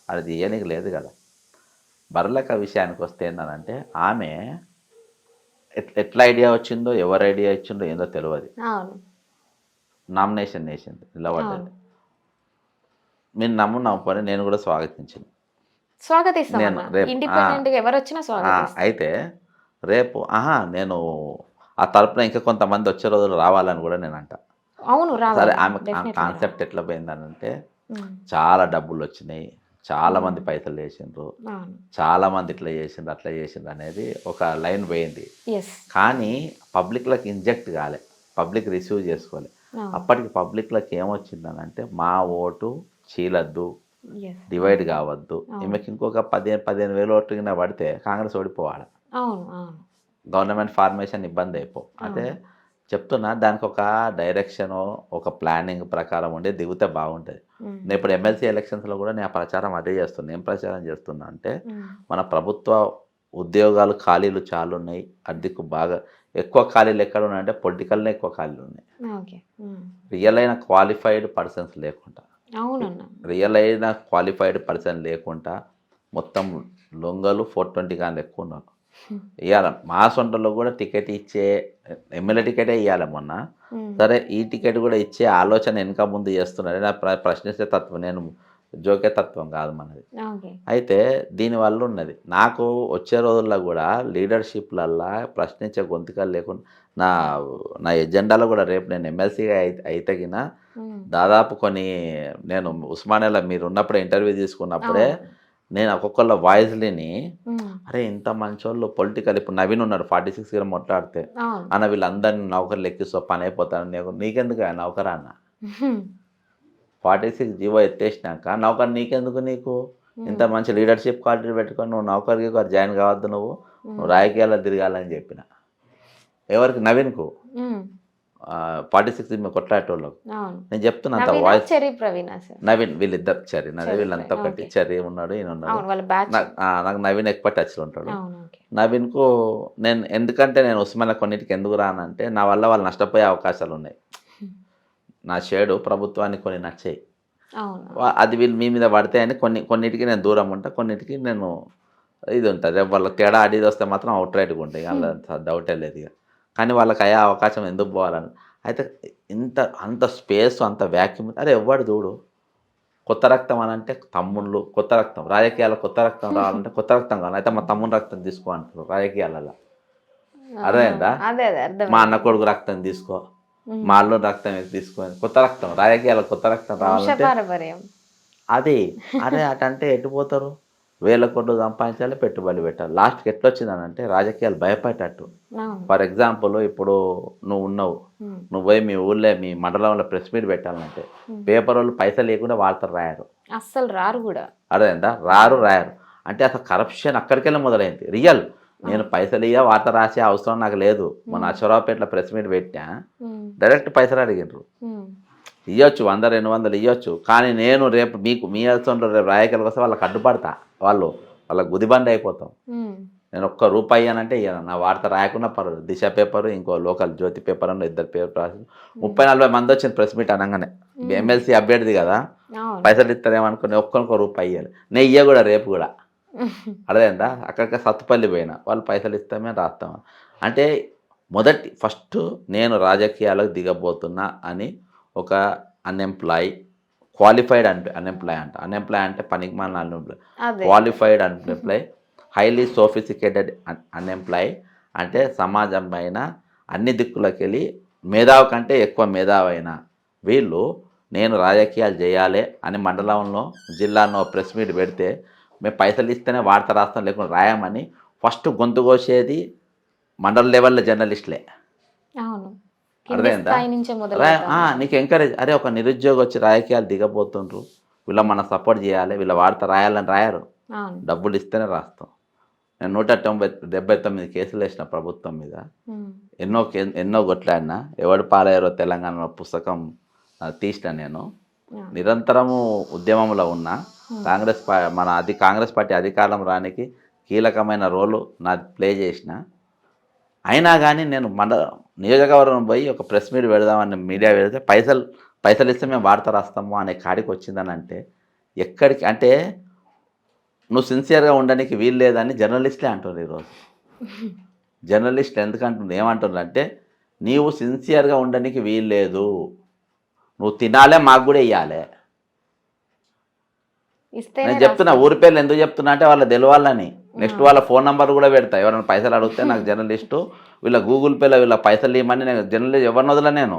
అది తీయనికి లేదు కదా. బర్లక విషయానికి వస్తే ఏంటంటే, ఆమె ఎట్లా ఐడియా వచ్చిందో, ఎవరు ఐడియా ఇచ్చిందో ఏందో తెలియదు. నామినేషన్ వేసింది, నిలబడ్డది. మీరు నమ్మకపోతే నేను కూడా స్వాగతించాను. అయితే రేపు నేను ఆ తరపున ఇంకా కొంతమంది వచ్చే రోజులు రావాలని కూడా నేను అంట. సరే, ఆమె కాన్సెప్ట్ ఎట్లా పోయిందనంటే, చాలా డబ్బులు వచ్చినాయి, చాలా మంది పైసలు వేసిండ్రు, చాలా మంది ఇట్లా చేసిండ్రు అట్లా చేసిండ్రు అనేది ఒక లైన్ పోయింది. కానీ పబ్లిక్లకు ఇంజెక్ట్ కాలే, పబ్లిక్ రిసీవ్ చేసుకోలే. అప్పటికి పబ్లిక్లకు ఏమొచ్చిందనంటే, మా ఓటు చీలద్దు, డివైడ్ కావద్దు, ఈమెకి ఇంకొక 15,000 ఓట్లు కింద పడితే కాంగ్రెస్ ఓడిపోవాలి, గవర్నమెంట్ ఫార్మేషన్ ఇబ్బంది అయిపో. అంటే చెప్తున్నా, దానికి ఒక డైరెక్షన్, ఒక ప్లానింగ్ ప్రకారం ఉండి దిగితే బాగుంటుంది. నేను ఇప్పుడు ఎమ్మెల్సీ ఎలక్షన్స్లో కూడా నేను ప్రచారం అదే చేస్తున్నా. ఏం ప్రచారం చేస్తున్నా అంటే, మన ప్రభుత్వ ఉద్యోగాలు ఖాళీలు చాలా ఉన్నాయి, అద్దెకు బాగా ఎక్కువ ఖాళీలు ఎక్కడ ఉన్నాయంటే పొలిటికల్నే ఎక్కువ ఖాళీలు ఉన్నాయి. రియల్ అయిన క్వాలిఫైడ్ పర్సన్స్ లేకుండా, లేకుండా మొత్తం లొంగలు 420 కానీ ఎక్కువ ఉన్నారు. ఇవ్వాలి మా సొంతలో కూడా టికెట్ ఇచ్చే ఎమ్మెల్యే టికెటే ఇవ్వాలి మొన్న. సరే, ఈ టికెట్ కూడా ఇచ్చే ఆలోచన వెనక ముందు చేస్తున్నారు. ప్రశ్నిస్తే తత్వం, నేను జోకే తత్వం కాదు మనది. అయితే దీనివల్ల ఉన్నది, నాకు వచ్చే రోజుల్లో కూడా లీడర్షిప్లల్లా ప్రశ్నించే గొంతుకలు లేకుండా నా ఎజెండాలో కూడా రేపు నేను ఎమ్మెల్సీగా అయితగిన దాదాపు నేను ఉస్మానియాలో మీరు ఉన్నప్పుడే ఇంటర్వ్యూ తీసుకున్నప్పుడే నేను ఒక్కొక్కళ్ళ వాయిస్ని, అరే ఇంత మంచోళ్ళు పొలిటికల్, ఇప్పుడు నవీన్ ఉన్నారు 46 గా మొట్లాడితే అన్న వీళ్ళందరినీ నౌకర్లు ఎక్కిస్తూ పని అయిపోతాను, నీకెందుకు ఆ నౌకరా అన్న? 46 జీవో ఎత్తేసినాక నౌకర్ నీకెందుకు? నీకు ఇంత మంచి లీడర్షిప్ క్వాలిటీ పెట్టుకొని నువ్వు నౌకర్కి జాయిన్ కావద్దు, నువ్వు రాజకీయాల్లో తిరగాలని చెప్పిన. ఎవరికి? నవీన్కు. 46 మేము కొట్లాడేటోళ్ళకు నేను చెప్తున్నా. అంత వాయిస్ నవీన్, వీళ్ళిద్దరు చెర్రీ, వీళ్ళంతా ఒకటి, చెర్రీ ఉన్నాడు, ఈయన ఉన్నాడు. నాకు నవీన్ ఎక్కువ టచ్లో ఉంటాడు. నవీన్కు నేను ఎందుకంటే నేను ఉస్మానియా కొన్నిటికి ఎందుకు రానంటే, నా వల్ల వాళ్ళు నష్టపోయే అవకాశాలు ఉన్నాయి. నా షేడు ప్రభుత్వానికి కొన్ని నచ్చాయి, అది వీళ్ళు మీ మీద పడతాయని కొన్నిటికి నేను దూరం ఉంటా, కొన్నిటికి నేను ఇది ఉంటుంది. వాళ్ళకి తేడా అడిగి వస్తే మాత్రం అవుట్ రైట్గా ఉంటాయి, అలా డౌటే లేదు ఇక. కానీ వాళ్ళకి అయ్యే అవకాశం ఎందుకు పోవాలని. అయితే అంత స్పేస్, అంత వ్యాక్యూమ్. అరే ఎవ్వడు చూడు, కొత్త రక్తం అని అంటే తమ్ముళ్ళు, కొత్త రక్తం రాజకీయాల్లో, కొత్త రక్తం రావాలంటే కొత్త రక్తం కావాలి, అయితే మా తమ్ముని రక్తం తీసుకో అంటారు రాజకీయాలలో. అర్థమైందా? మా అన్న కొడుకు రక్తం తీసుకో, మా అల్లు రక్తం తీసుకొని, కొత్త రక్తం రాజకీయాల్లో కొత్త రక్తం రావాలంటే అది. అరే అటంటే ఎటుపోతారు? వేల కోట్లు సంపాదించాలి, పెట్టుబడి పెట్టాలి. లాస్ట్కి ఎట్లా వచ్చిందనంటే రాజకీయాలు భయపడేటట్టు. అవును. ఫర్ ఎగ్జాంపుల్ ఇప్పుడు నువ్వు ఉన్నావు, నువ్వు పోయి మీ ఊళ్ళో మీ మండలంలో ప్రెస్ మీట్ పెట్టాలంటే పేపర్ వాళ్ళు పైసలు లేకుండా వార్తలు రాయరు. అస్సలు రారు కూడా. అదేందా రాయరు. అంటే అసలు కరప్షన్ అక్కడికెళ్ళి మొదలైంది. రియల్ నేను పైసలు ఇయ్య వార్త రాసే అవసరం నాకు లేదు. మన అశ్వరావుపేటలో ప్రెస్ మీట్ పెట్టా, డైరెక్ట్ పైసలు అడిగినారు. ఇవ్వచ్చు 100-200 ఇవ్వచ్చు, కానీ నేను రేపు మీకు మీ అవసరంలో రేపు రాయగలిగి వస్తే వాళ్ళకి అడ్డుపడతా, వాళ్ళకి గుదిబండి అయిపోతాం. నేను ఒక్క రూపాయి అనంటే ఇయ్యను. నా వార్త రాయకుండా పర్వాలేదు. దిశ పేపర్, ఇంకో లోకల్ జ్యోతి పేపర్ అని 2 పేపర్ రాసి 30-40 మంది వచ్చింది ప్రెస్ మీట్ అనగానే. ఎమ్మెల్సీ అభ్యర్థి కదా, పైసలు ఇస్తారేమనుకుని ఒక్కరికో రూపాయి ఇవ్వాలి. నేను ఇయ్య కూడా రేపు కూడా. అర్థమైందా? అక్కడికి సత్తుపల్లి పోయినా, వాళ్ళు పైసలు ఇస్తామే రాస్తామా అంటే ఫస్ట్ నేను రాజకీయాలకు దిగబోతున్నా అని ఒక అన్ఎంప్లాయ్, క్వాలిఫైడ్ అన్ఎంప్లాయ్ అంటే పనికి మన unemploy, qualified unemploy, highly sophisticated unemploy అంటే సమాజం పైన అన్ని దిక్కులకి వెళ్ళి మేధావి కంటే ఎక్కువ మేధావైన వీళ్ళు నేను రాజకీయాలు చేయాలి అని మండలంలో జిల్లాలో ప్రెస్ మీట్ పెడితే మేము పైసలు ఇస్తేనే వార్త రాస్తాం లేకుండా రాయమని ఫస్ట్ గొంతు కోసేది మండల లెవెల్లో జర్నలిస్టులే. అర్థమైందా? నీకు ఎంకరేజ్, అరే ఒక నిరుద్యోగి వచ్చి రాజకీయాలు దిగబోతుండ్రు, వీళ్ళ మనం సపోర్ట్ చేయాలి, వీళ్ళ వార్త రాయాలని రాయరు, డబ్బులు ఇస్తేనే రాస్తాం. నేను 179 కేసులు వేసిన ప్రభుత్వం మీద, ఎన్నో కొట్లాడినా, ఎవడు పాలయ్యారో తెలంగాణలో పుస్తకం తీసిన. నేను నిరంతరము ఉద్యమంలో ఉన్నా. కాంగ్రెస్ పార్టీ అధికారం రానికి కీలకమైన రోలు నాది ప్లే చేసిన. అయినా కానీ నేను నియోజకవర్గం పోయి ఒక ప్రెస్ మీట్ పెడదామని మీడియా పెడితే పైసలు ఇస్తే మేము వార్త రాస్తాము అనే కాడికి వచ్చిందని అంటే ఎక్కడికి అంటే నువ్వు సిన్సియర్గా ఉండడానికి వీలు లేదని జర్నలిస్టులే అంటున్నారు ఈరోజు. జర్నలిస్టులు ఎందుకంటున్నారు, ఏమంటున్నారు అంటే నీవు సిన్సియర్గా ఉండడానికి వీలు లేదు, నువ్వు తినాలే, మాకు కూడా ఇవ్వాలి. నేను చెప్తున్నా, ఊరి పేర్లు ఎందుకు చెప్తున్నా అంటే వాళ్ళ తెలవాలని. నెక్స్ట్ వాళ్ళ ఫోన్ నెంబర్ కూడా పెడతా, ఎవరైనా పైసలు అడిగితే నాకు జర్నలిస్టు వీళ్ళ గూగుల్ పేలో వీళ్ళ పైసలు ఇవ్వమని. నేను జర్నలిస్ట్ ఎవరిని వదల, నేను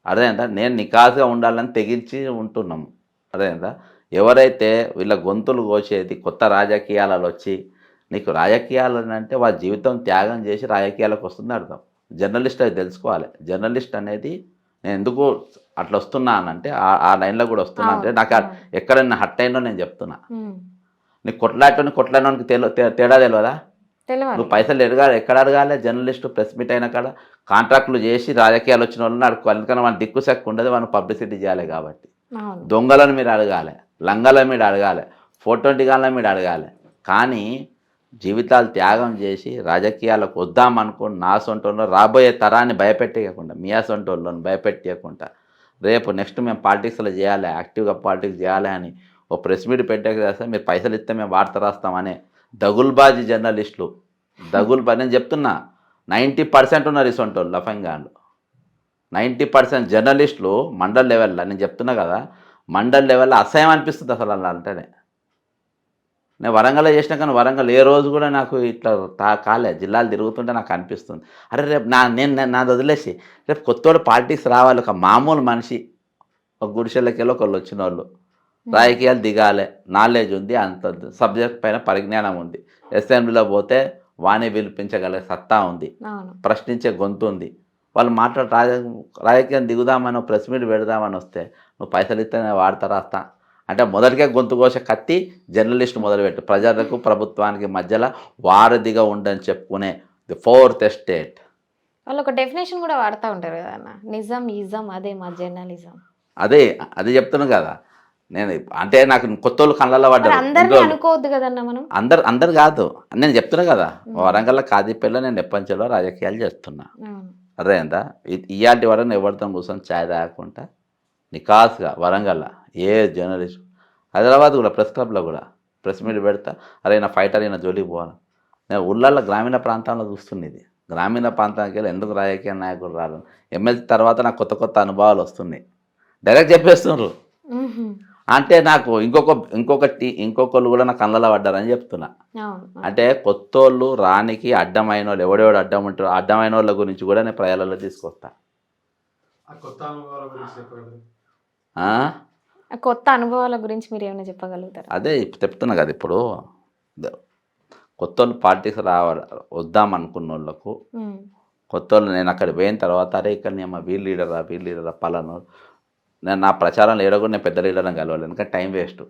అదేందా నేను నికాసుగా ఉండాలని తెగించి ఉంటున్నాము. అదేందా ఎవరైతే వీళ్ళ గొంతులు కోసేది కొత్త రాజకీయాలలో వచ్చి, నీకు రాజకీయాలు అంటే వాళ్ళ జీవితం త్యాగం చేసి రాజకీయాలకు వస్తుంది అర్థం. జర్నలిస్ట్ అది తెలుసుకోవాలి. జర్నలిస్ట్ అనేది నేను ఎందుకు అట్లా వస్తున్నానంటే ఆ లైన్లో కూడా వస్తున్నా అంటే నాకు ఎక్కడైనా హట్ అయినో నేను చెప్తున్నా. నీకు కొట్లాడడానికి తేడా తెలియదా? నువ్వు పైసలు ఎక్కడ అడగాలి? జర్నలిస్టు ప్రెస్ మీట్ అయినా కాడ కాంట్రాక్టులు చేసి రాజకీయాలు వచ్చిన వాళ్ళని అడుకోవాలి. ఎందుకంటే మన దిక్కు సెక్కు ఉండదు, మనం పబ్లిసిటీ చేయాలి కాబట్టి. దొంగలను మీరు అడగాలి, లంగల మీద అడగాలి, 420 మీద అడగాలి. కానీ జీవితాలు త్యాగం చేసి రాజకీయాలకు వద్దామనుకుని నా సొంటోళ్ళు రాబోయే తరాన్ని భయపెట్టేయకుండా, మీ సొంటోళ్ళని భయపెట్టేయకుండా రేపు నెక్స్ట్ మేము పాలిటిక్స్లో చేయాలి, యాక్టివ్గా పాలిటిక్స్ చేయాలి అని ఓ ప్రెస్ మీట్ పెట్టేస్తే మీరు పైసలు ఇస్తే మేము వార్త రాస్తామనే దగుల్బాజీ జర్నలిస్టులు. నేను చెప్తున్నా 90% ఉన్నారు ఈ సొంటోళ్ళు లఫంగాళ్ళు. 90% జర్నలిస్టులు మండల్ లెవెల్లో, నేను చెప్తున్నా కదా, మండల్ లెవెల్లో అసహ్యం అనిపిస్తుంది అసలు అలా అంటేనే. నేను వరంగల్లో చేసినా కానీ వరంగల్ ఏ రోజు కూడా నాకు ఇట్లా కాలే. జిల్లాలు తిరుగుతుంటే నాకు అనిపిస్తుంది, అరే రేపు నాది వదిలేసి రేపు కొత్తోడు పాలిటిక్స్ రావాలి. ఒక మామూలు మనిషి, ఒక గుడిసెలకెళ్ళి ఒకళ్ళు వచ్చిన వాళ్ళు రాజకీయాలు దిగాలి, నాలెడ్జ్ ఉంది, అంత సబ్జెక్ట్ పైన పరిజ్ఞానం ఉంది, అసెంబ్లీలో పోతే వాణి పిలిపించగలిగే సత్తా ఉంది, ప్రశ్నించే గొంతు ఉంది. వాళ్ళు రాజకీయం దిగుదామని ప్రెస్ మీట్ పెడదామని వస్తే నువ్వు పైసలు ఇస్తే వార్త రాస్తా అంటే మొదటికే గొంతు కోస కత్తి జర్నలిస్ట్ మొదలుపెట్టు. ప్రజలకు ప్రభుత్వానికి మధ్యలో వారధిగా ఉండని చెప్పుకునే ది 4th estate. వాళ్ళు ఒక డెఫినేషన్ కూడా వాడుతూ ఉంటారు కదా అన్న, నిజం ఈజం, అదే మా జర్నలిజం. అదే చెప్తున్నాను కదా నేను. అంటే నాకు కొత్త వాళ్ళు కళ్ళల్లో పడ్డారు. అనుకోవద్దు కదన్న మనం. అందరు కాదు, నేను చెప్తున్నా కదా, వరంగల్ కాదిపల్లిలో నేను నెప్పంచెలో రాజకీయాలు చేస్తున్నా. అదేందా ఇయాటి వరకు ఎవరితో కూర్చొని ఛాయ్ తాగకుండా నికాస్గా వరంగల్ ఏ జర్నలిస్ట్, హైదరాబాద్ కూడా ప్రెస్ క్లబ్లో కూడా ప్రెస్ మీట్ పెడతా, అరే నా ఫైటర్ అయినా జోలికి పోవాలి. నేను ఊళ్ళల్లో గ్రామీణ ప్రాంతాల్లో చూస్తున్నది. గ్రామీణ ప్రాంతానికి వెళ్ళి ఎందుకు రాజకీయ నాయకులు రాదు, ఎమ్మెల్సీ తర్వాత నాకు కొత్త అనుభవాలు వస్తున్నాయి. డైరెక్ట్ చెప్పేస్తున్నారు. అంటే నాకు ఇంకొకళ్ళు కూడా నాకు కళ్ళలో పడ్డారని చెప్తున్నా. అంటే కొత్తోళ్ళు రానికి అడ్డమైన వాళ్ళు ఎవడెవడు అడ్డం ఉంటారో అడ్డమైన వాళ్ళ గురించి కూడా నేను ప్రజలలో తీసుకొస్తా. ఆ కొత్త అనుభవాల గురించి మీరు ఏమైనా చెప్పగలుగుతారా? అదే ఇప్పుడు చెప్తున్నా కదా ఇప్పుడు ద- కొత్త వాళ్ళు పాలిటిక్స్ వద్దాం అనుకున్న వాళ్ళకు ఉమ్, కొత్త వాళ్ళు నేను అక్కడ పోయిన తర్వాత అరే ఇక్కడ నేను వీల్ లీడరా పలాను నేను నా ప్రచారంలో ఏడో నేను పెద్ద లీడర్ని కలవాలి ఎందుకంటే టైం వేస్ట్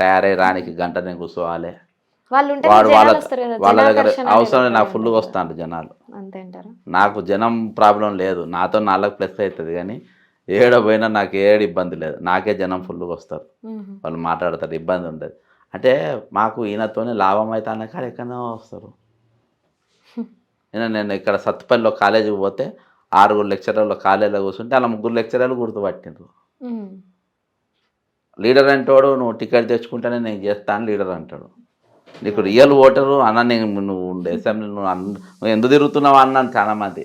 తయారై రానికి గంట నేను కూర్చోవాలి వాళ్ళు ఉంటే వాళ్ళ జనాలు వస్తారు కదా, వాళ్ళ దగ్గర జనాకర్షణ అనేది అవసరం లేదు, నాకు ఒకటి ఫుల్గా ఉంటుంది వస్తాను జనాలు. కదా. అంతే అంటారా? నాకు జనం ప్రాబ్లం లేదు, నాతో 4+ అవుతుంది కానీ ఏడో పోయినా నాకు ఏడు ఇబ్బంది లేదు, నాకే జనం ఫుల్గా వస్తారు, ఉహు, వాళ్ళు మాట్లాడతారు, ఇబ్బంది ఉండదు. అంటే మాకు ఈయనతోనే లాభం అయితే అన్న కాడ ఎక్కడో వస్తారు. నేను ఇక్కడ సత్తుపల్లిలో కాలేజీకి పోతే 6 లెక్చరర్లు కాలేజీలో కూర్చుంటే అలా 3 లెక్చరర్లు గుర్తుపట్టిండ్రు. ఉమ్, లీడర్ అంటాడు నువ్వు టికెట్ తెచ్చుకుంటేనే నేను చేస్తాను లీడర్ అంటాడు. నీకు రియల్ ఓటరు అన్న నువ్వు అసెంబ్లీ నువ్వు ఎందుకు తిరుగుతున్నావు అన్నాను చాలా మంది.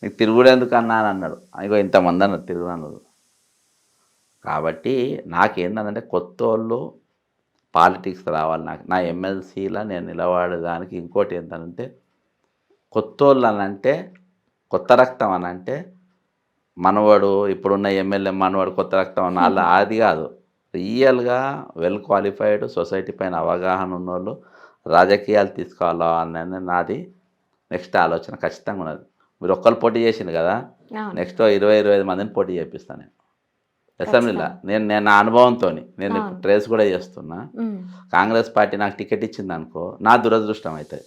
నీకు తిరుగుడు ఎందుకు అన్నా అని అన్నాడు. ఇగో ఇంతమంది అన్నారు తిరుగున్నాను. కాబట్టి నాకేంటంటే కొత్త వాళ్ళు పాలిటిక్స్ రావాలి. నా ఎమ్మెల్సీలో నేను నిలబడడానికి ఇంకోటి ఏంటంటే కొత్త వాళ్ళు అని అంటే కొత్త రక్తం అని అంటే మనవాడు ఇప్పుడున్న ఎమ్మెల్యే మనవాడు కొత్త రక్తం అన్న అలా అది కాదు. రియల్గా వెల్ క్వాలిఫైడ్ సొసైటీ పైన అవగాహన ఉన్నోళ్ళు రాజకీయాలు తీసుకోవాలా అని నాది నెక్స్ట్ ఆలోచన ఖచ్చితంగా ఉన్నది. మీరు ఒక్కరు పోటీ చేసింది కదా, అవును. నెక్స్ట్ 20-25 మందిని పోటీ చేపిస్తాను నేను అసెంబ్లీలో. నేను నా అనుభవంతో నేను ఇప్పుడు ట్రేస్ కూడా చేస్తున్నా. ఉమ్, కాంగ్రెస్ పార్టీ నాకు టికెట్ ఇచ్చింది అనుకో నా దురదృష్టం అవుతుంది.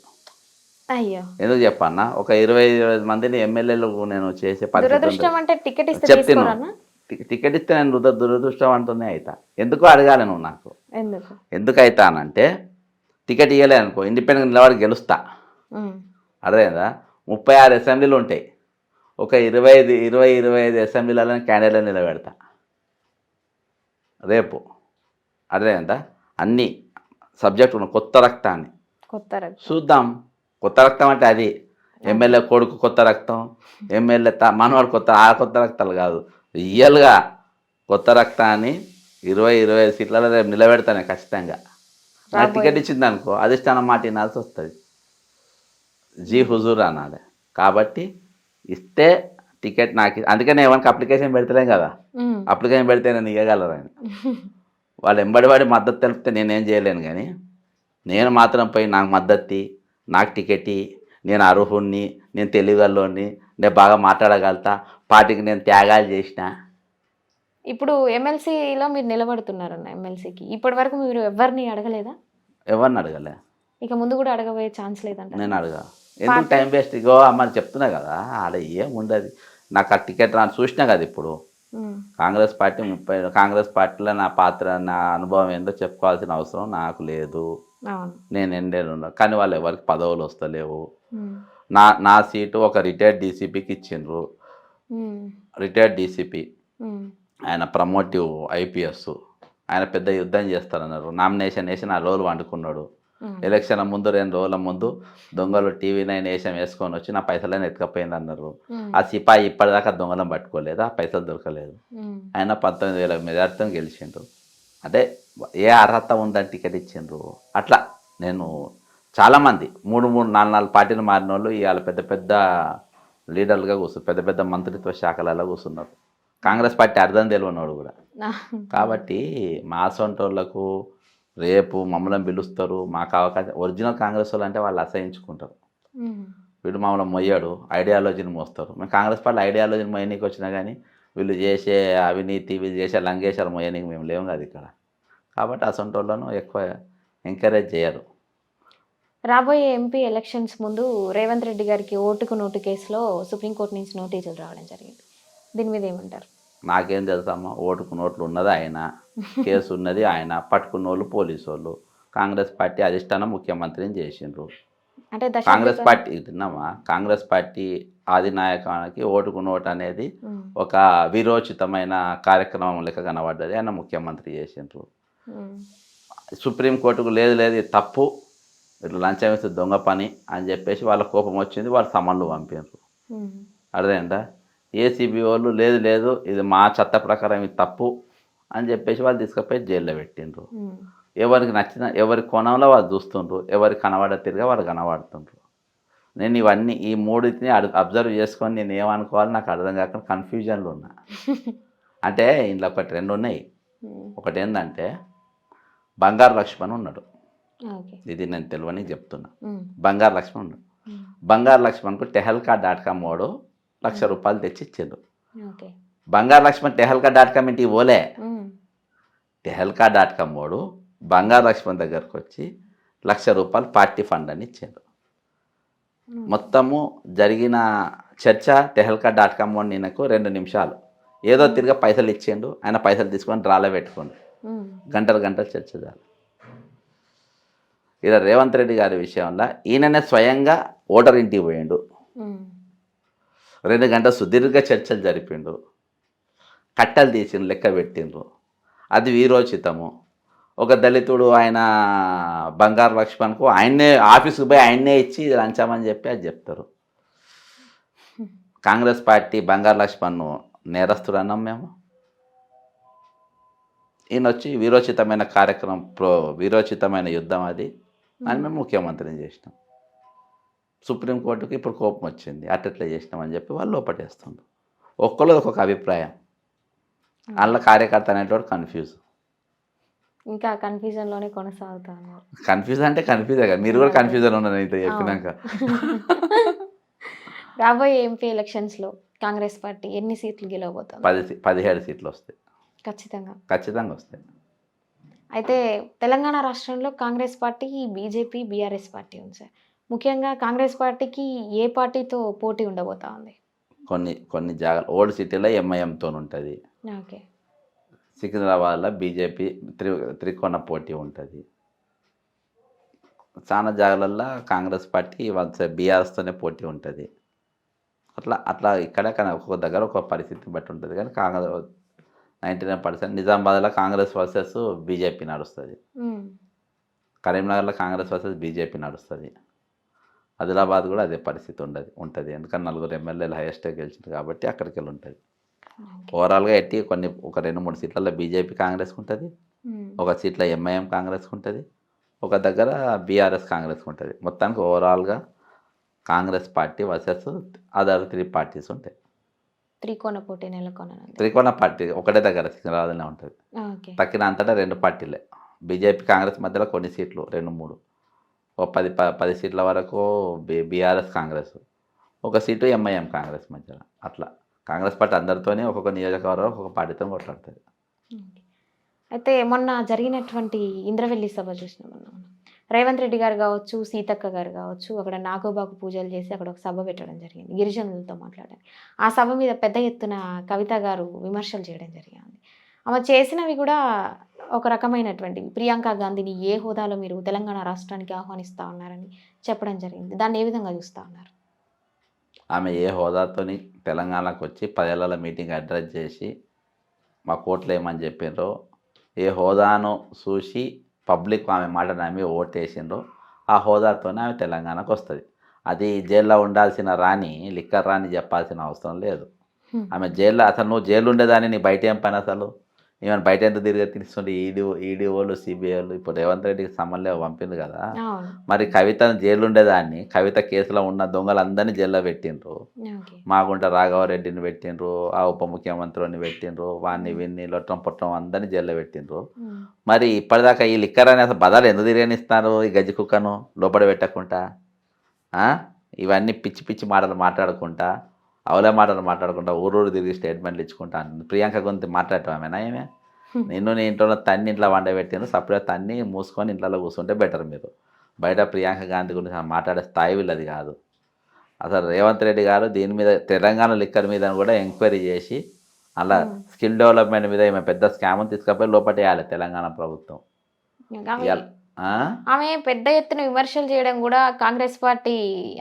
అయ్యో, ఎందుకు చెప్పన్నా, ఒక 20-25 మందిని ఎమ్మెల్యేలు నేను చేసే పరిస్థితి దురదృష్టం అంటే టికెట్ ఇస్తే చెప్తాను. తీసుకోరానా? టికెట్ ఇస్తే నేను దురదృష్టం అంటూనే అవుతా. ఎందుకు అడగాలి నువ్వు నాకు ఎందుకు? ఎందుకు అవుతానంటే టికెట్ ఇవ్వలే అనుకో ఇండిపెండెంట్ నిలబడి గెలుస్తా. ఉమ్, అర్థమైందా? 36 అసెంబ్లీలు ఉంటాయి, ఒక 25 అసెంబ్లీలలో క్యాండిడేట్లను నిలబెడతా రేపు. అర్థమైందా? అన్ని సబ్జెక్టు ఉన్న కొత్త రక్తాన్ని కొత్త రకం. చూద్దాం. కొత్త రక్తం అంటే అది ఎమ్మెల్యే కొడుకు కొత్త రక్తం, ఎమ్మెల్యే మనవాడు కొత్త రక్తాలు కాదు, రియల్గా కొత్త రక్తాన్ని 20-25 సీట్లలో రేపు నిలబెడతానే ఖచ్చితంగా. నాకు టికెట్ ఇచ్చింది అనుకో అధిష్టానం మాట వినాల్సి వస్తుంది, జీ హుజూర్ అనాలి. కాబట్టి ఇస్తే టికెట్ నాకు, అందుకనే ఎవరికి అప్లికేషన్ పెడతలేం కదా. ఉమ్, అప్లికేషన్ పెడితే నేను ఇవ్వగలరు అని వాళ్ళు ఎంబడివాడి మద్దతు తెలిపితే నేనేం చేయలేను. కానీ నేను మాత్రం పోయి నాకు మద్దతు, నాకు టికెట్, నేను అర్హుణ్ణి, నేను తెలివిగల్లోని, నేను బాగా మాట్లాడగలుగుతా, పార్టీకి నేను త్యాగాలు చేసిన. ఇప్పుడు ఎమ్మెల్సీలో మీరు నిలబడుతున్నారన్న ఎమ్మెల్సీకి ఇప్పటి వరకు మీరు ఎవరిని అడగలేదా? ఎవరిని అడగలే, ఇక ముందు కూడా అడగబోయే ఛాన్స్ లేదంట. నేను అడగా. ఎందుకు టైం వేస్ట్? ఇగో అమ్మని చెప్తున్నా కదా, ఆడ ఏం ఉండదు. నాకు ఆ టికెట్ రాని చూసినా కదా. ఇప్పుడు ఉమ్, కాంగ్రెస్ పార్టీ కాంగ్రెస్ పార్టీలో నా పాత్ర నా అనుభవం ఏందో చెప్పుకోవాల్సిన అవసరం నాకు లేదు. అవును. నేను ఎండేళ్ళు కానీ వాళ్ళు ఎవరికి పదవులు వస్తలేవు. ఉమ్, నా సీటు ఒక రిటైర్డ్ డీసీపీకి ఇచ్చిండ్రు. ఉమ్, రిటైర్డ్ డీసీపీ ఉమ్, ఆయన ప్రమోటివ్ ఐపీఎస్, ఆయన పెద్ద యుద్ధం చేస్తారన్నారు. నామినేషన్ వేసి నా రోజులు వండుకున్నాడు. ఉమ్, ఎలక్షన్ ముందు 2 రోజుల ముందు దొంగలు టీవీ9 వేషం వేసుకొని వచ్చి నా పైసలని ఎత్తుకపోయింది అన్నారు. ఉమ్, ఆ సిపాయి ఇప్పటిదాకా దొంగలను పట్టుకోలేదు, ఆ పైసలు దొరకలేదు. ఉమ్, ఆయన 19,000 మెజార్టీతో గెలిచిండ్రు. అంటే ఏ అర్హత ఉందని టికెట్ ఇచ్చిండ్రు. అట్లా నేను చాలామంది 3-4 పార్టీలు మారిన వాళ్ళు ఇవాళ పెద్ద పెద్ద లీడర్లుగా పెద్ద పెద్ద మంత్రిత్వ శాఖలలో కూర్చున్నారు. కాంగ్రెస్ పార్టీ అర్థం తెలియనోడు కూడా. కాబట్టి మా సొంటోళ్లకు రేపు మమ్మల్ని పిలుస్తారు, మాకు అవకాశం. ఒరిజినల్ కాంగ్రెస్ వాళ్ళు అంటే వాళ్ళు అసహించుకుంటారు. ఉమ్, వీడు మమ్మల్ని మొయ్యాడు, ఐడియాలజీని మోస్తారు. మేము కాంగ్రెస్ పార్టీ ఐడియాలజీని మొయ్యనీకి వచ్చినా కానీ వీళ్ళు చేసే అవినీతి, వీళ్ళు చేసే లంగేశాలు మొయ్యనీకి మేము లేము కదా ఇక్కడ. కాబట్టి అసొంటోళ్ళను ఎక్కువ ఎంకరేజ్ చేయరు. రాబోయే ఎంపీ ఎలక్షన్స్ ముందు రేవంత్ రెడ్డి గారికి ఓటుకు నోటు కేసులో సుప్రీంకోర్టు నుంచి నోటీసులు రావడం జరిగింది. దీని మీద ఏమంటారు? నాకేం తెలుసమ్మా, ఓటుకు నోట్లు ఉన్నది ఆయన, కేసు ఉన్నది ఆయన, పట్టుకున్న వాళ్ళు పోలీసు వాళ్ళు. కాంగ్రెస్ పార్టీ అధిష్టానం ముఖ్యమంత్రిని చేసిండ్రు. అంటే కాంగ్రెస్ పార్టీ తిన్నామా, కాంగ్రెస్ పార్టీ అధినాయకానికి ఓటుకు నోటు అనేది ఒక విరోచితమైన కార్యక్రమం లెక్క కనబడ్డది. ఆయన ముఖ్యమంత్రి చేసిండ్రు. సుప్రీంకోర్టుకు లేదు ఇది తప్పు, ఇట్లా లంచం ఇస్తే దొంగ పని అని చెప్పేసి వాళ్ళ కోపం వచ్చింది, వాళ్ళు సమన్లు పంపారు. అర్థమైందా? ఏసీబీ వాళ్ళు లేదు ఇది మా చట్ట ప్రకారం ఇది తప్పు అని చెప్పేసి వాళ్ళు తీసుకుపోయి జైల్లో పెట్టిండ్రు. ఎవరికి నచ్చిన ఎవరి కోణంలో వాళ్ళు చూస్తుండ్రు, ఎవరికి కనబడ తిరిగా వాళ్ళు కనబడుతుండ్రు. నేను ఇవన్నీ ఈ మూడింటిని అబ్జర్వ్ చేసుకొని నేను ఏమనుకోవాలి నాకు అర్థం కాకుండా కన్ఫ్యూజన్లో ఉన్నా. అంటే ఇంట్లో ఒకటి 2 ఉన్నాయి. ఒకటి ఏంటంటే బంగారు లక్ష్మణ్ ఉన్నాడు, ఓకే. ఇది నేను తెలియని చెప్తున్నా. బంగారు లక్ష్మణ్ ఉన్నాడు. బంగారు లక్ష్మణ్కు tehelka.com వాడు ₹1,00,000 తెచ్చి ఇచ్చిండు. ఓకే. బంగారు లక్ష్మణ్ tehelka.com ఇంటికి పోలే, tehelka.com వాడు బంగారు లక్ష్మణ్ దగ్గరకు వచ్చి ₹1,00,000 పార్టీ ఫండ్ అని ఇచ్చాడు. మొత్తము జరిగిన చర్చ tehelka.com వాడు నిన్నకు 2 నిమిషాలు ఏదో తిరిగి పైసలు ఇచ్చిండు, ఆయన పైసలు తీసుకొని డ్రాలో పెట్టుకోండు, గంటలు చర్చ చాలు. ఇలా రేవంత్ రెడ్డి గారి విషయంలో ఈయననే స్వయంగా ఓటర్ ఇంటికి పోయిండు, 2 గంటల సుదీర్ఘ చర్చలు జరిపిండు, కట్టలు తీసిండు, లెక్క పెట్టిండ్రు. అది వీరోచితము. ఒక దళితుడు ఆయన బంగారు లక్ష్మణ్కు ఆయన్నే ఆఫీస్కి పోయి ఆయన్నే ఇచ్చి లంచమని చెప్పి అది చెప్తారు. కాంగ్రెస్ పార్టీ బంగారు లక్ష్మణ్ను నేరస్తుడు అన్నాం మేము. ఈయన వచ్చి వీరోచితమైన కార్యక్రమం, వీరోచితమైన యుద్ధం అది అని మేము ముఖ్యమంత్రిని చేసినాం. సుప్రీంకోర్టుకి ఇప్పుడు కోపం వచ్చింది, అట్లా చేసినామని చెప్పి వాళ్ళు లోపటేస్తుండ్రు. ఒక్కళ్ళు ఒక్కొక్క అభిప్రాయం. వాళ్ళ కార్యకర్త అనేటువంటి కన్ఫ్యూజ్, ఇంకా కన్ఫ్యూజన్లోనే కొనసాగుతా ఉన్నారు. కన్ఫ్యూజ్ అంటే కన్ఫ్యూజే కదా, మీరు కూడా కన్ఫ్యూజన్ ఉన్నారు ఇంత చెప్పినాక. రాబోయే ఎంపీ ఎలక్షన్స్లో కాంగ్రెస్ పార్టీ ఎన్ని సీట్లు గెలవబోతుంది? 17 సీట్లు వస్తాయి ఖచ్చితంగా వస్తాయి. అయితే తెలంగాణ రాష్ట్రంలో Congress party, BJP, BRS party ఉంది సార్. ముఖ్యంగా కాంగ్రెస్ పార్టీకి ఏ పార్టీతో పోటీ ఉండబోతా ఉంది? కొన్ని జాగాలు ఓల్డ్ సిటీలో ఎంఐఎంతో ఉంటుంది, ఓకే. సికింద్రాబాద్లో బీజేపీ త్రికోణ పోటీ ఉంటుంది. చాలా జాగాలల్లో కాంగ్రెస్ పార్టీ బీఆర్ఎస్తోనే పోటీ ఉంటుంది. అట్లా ఇక్కడ కానీ ఒక్కొక్క దగ్గర ఒక్కొక్క పరిస్థితిని బట్టి ఉంటుంది. కానీ కాంగ్రెస్ 99% నిజామాబాద్లో కాంగ్రెస్ వర్సెస్ బీజేపీ నడుస్తుంది, కరీంనగర్లో కాంగ్రెస్ వర్సెస్ బీజేపీ నడుస్తుంది, ఆదిలాబాద్ కూడా అదే పరిస్థితి ఉంటుంది. ఎందుకంటే 4 ఎమ్మెల్యేలు హైయెస్ట్ గెలిచింది కాబట్టి అక్కడికి వెళ్ళి ఉంటుంది. ఓవరాల్గా ఎట్టి ఒక 2-3 సీట్లలో బీజేపీ కాంగ్రెస్కి ఉంటుంది, ఒక సీట్లో ఎంఐఎం కాంగ్రెస్కి ఉంటుంది, ఒక దగ్గర బీఆర్ఎస్ కాంగ్రెస్కి ఉంటుంది. మొత్తానికి ఓవరాల్గా Congress party versus other 3 parties ఉంటాయి. త్రికోణ పార్టీ ఒకటే దగ్గర సికింద్రాబాద్లోనే ఉంటుంది. తక్కిన అంతటా 2 పార్టీలే, బీజేపీ కాంగ్రెస్ మధ్యలో కొన్ని సీట్లు 2-3, ఓ 10 సీట్ల వరకు బీఆర్ఎస్ కాంగ్రెస్, ఒక సీటు ఎంఐఎం కాంగ్రెస్ మధ్యలో. అట్లా కాంగ్రెస్ పార్టీ అందరితోనే ఒక్కొక్క నియోజకవర్గం ఒక్కొక్క పార్టీతో కొట్లాడుతుంది. అయితే మొన్న జరిగినటువంటి ఇంద్రవెల్లి సభ చూసినాం. రేవంత్ రెడ్డి గారు కావచ్చు, సీతక్క గారు కావచ్చు, అక్కడ నాగోబాకు పూజలు చేసి అక్కడ ఒక సభ పెట్టడం జరిగింది, గిరిజనులతో మాట్లాడారు. ఆ సభ మీద పెద్ద ఎత్తున కవిత గారు విమర్శలు చేయడం జరిగింది. ఆమె చేసినవి కూడా ఒక రకమైనటువంటివి. ప్రియాంక గాంధీని ఏ హోదాలో మీరు తెలంగాణ రాష్ట్రానికి ఆహ్వానిస్తూ ఉన్నారని చెప్పడం జరిగింది. దాన్ని ఏ విధంగా చూస్తూ ఉన్నారు? ఆమె ఏ హోదాతోని తెలంగాణకు వచ్చి 10 ఏళ్ల మీటింగ్ అడ్రస్ చేసి మా కోర్టులో ఏమని చెప్పినరో, ఏ హోదాను చూసి పబ్లిక్ ఆమె మాట నమ్మి ఓటేసిండ్రో ఆ హోదాతోనే ఆమె తెలంగాణకు వస్తుంది. అది జైల్లో ఉండాల్సిన రాణి, లిక్కర్ రాణి చెప్పాల్సిన అవసరం లేదు. ఆమె జైల్లో, అసలు నువ్వు జైలు ఉండేదాన్ని నీ బయట ఏం పని? అసలు ఈమెను బయట ఎంత తిరిగి తీసుకుంటే ఈడీఓలు సిబిఐలు ఇప్పుడు రేవంత్ రెడ్డికి సమన్లే పంపింది కదా. మరి కవితను జైలు ఉండేదాన్ని, కవిత కేసులో ఉన్న దొంగలందరినీ జైల్లో పెట్టిండ్రు. మాగుంట రాఘవరెడ్డిని పెట్టిండ్రు, ఆ ఉప ముఖ్యమంత్రిని పెట్టిండ్రు, వీన్ని లొట్టం పొట్టం అందరినీ జైల్లో పెట్టిండ్రు. మరి ఇప్పటిదాకా ఈ లిక్కర్ అని అసలు బదాలు ఎందుకు తిరిగనిస్తారు? ఈ గజ్జి కుక్కను లోపల పెట్టకుండా ఇవన్నీ పిచ్చి పిచ్చి మాటలు మాట్లాడుకుంటా, అవలే మాటలు మాట్లాడుకుంటా, ఊరూరు తిరిగి స్టేట్మెంట్లు ఇచ్చుకుంటా. ప్రియాంక గురించి మాట్లాడటం ఆమెనా? ఏమే నిన్ను నీ ఇంట్లో తన్ని ఇంట్లో వండబెట్టిండ్రు, సపరేట్ తన్ని మూసుకొని ఇంట్లో కూర్చుంటే బెటర్. మీరు బయట ప్రియాంక గాంధీ గురించి మాట్లాడే స్థాయి వీళ్ళది కాదు. అసలు రేవంత్ రెడ్డి గారు దీని మీద, తెలంగాణ లిక్కర్ మీద కూడా ఎంక్వైరీ చేసి అలా స్కిల్ డెవలప్మెంట్ మీద ఈమె పెద్ద స్కామ్ తీసుకపోయి లోపటేయాలి తెలంగాణ ప్రభుత్వం. ఆమె పెద్ద ఎత్తున విమర్శలు చేయడం కూడా కాంగ్రెస్ పార్టీ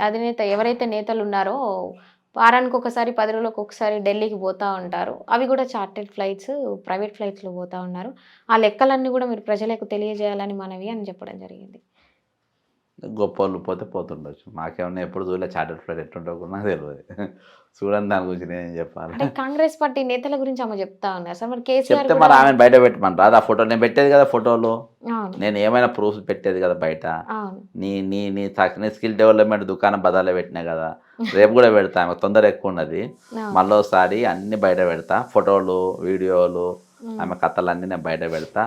అధినేత ఎవరైతే నేతలు ఉన్నారో వారానికి ఒకసారి 10 రోజులకు ఒకసారి ఢిల్లీకి పోతూ ఉంటారు. అవి కూడా చార్టెడ్ ఫ్లైట్స్, ప్రైవేట్ ఫ్లైట్స్లో పోతూ ఉన్నారు. ఆ లెక్కలన్నీ కూడా మీరు ప్రజలకు తెలియజేయాలని మనవి అని చెప్పడం జరిగింది. గొప్ప వాళ్ళు పోతే పోతుండొచ్చు, మాకేమన్నా ఎప్పుడు చూడలే చార్టెడ్ ఫ్లైట్ ఎట్టుంటో కూడా నాకు తెలియదు. చూడండి, దాని గురించి నేను చెప్పాలి. అంటే కాంగ్రెస్ పార్టీ నేతల గురించి ఆమె చెప్తా ఉన్నారు సార్. మరి కేసీఆర్ చెప్తే మరి ఆమె బయట పెట్టమని రాదు. ఆ ఫోటో నేను పెట్టేది కదా, ఫోటోలు నేను ఏమైనా ప్రూఫ్స్ పెట్టేది కదా బయట. నీ నీ నీ స్కిల్ డెవలప్మెంట్ దుకాణం బదాలే పెట్టినా కదా, రేపు కూడా పెడతా. ఆమె తొందర ఎక్కువ ఉన్నది, మళ్ళీసారి అన్ని బయట పెడతా, ఫోటోలు, వీడియోలు, ఆమె కథలన్నీ నేను బయట పెడతా.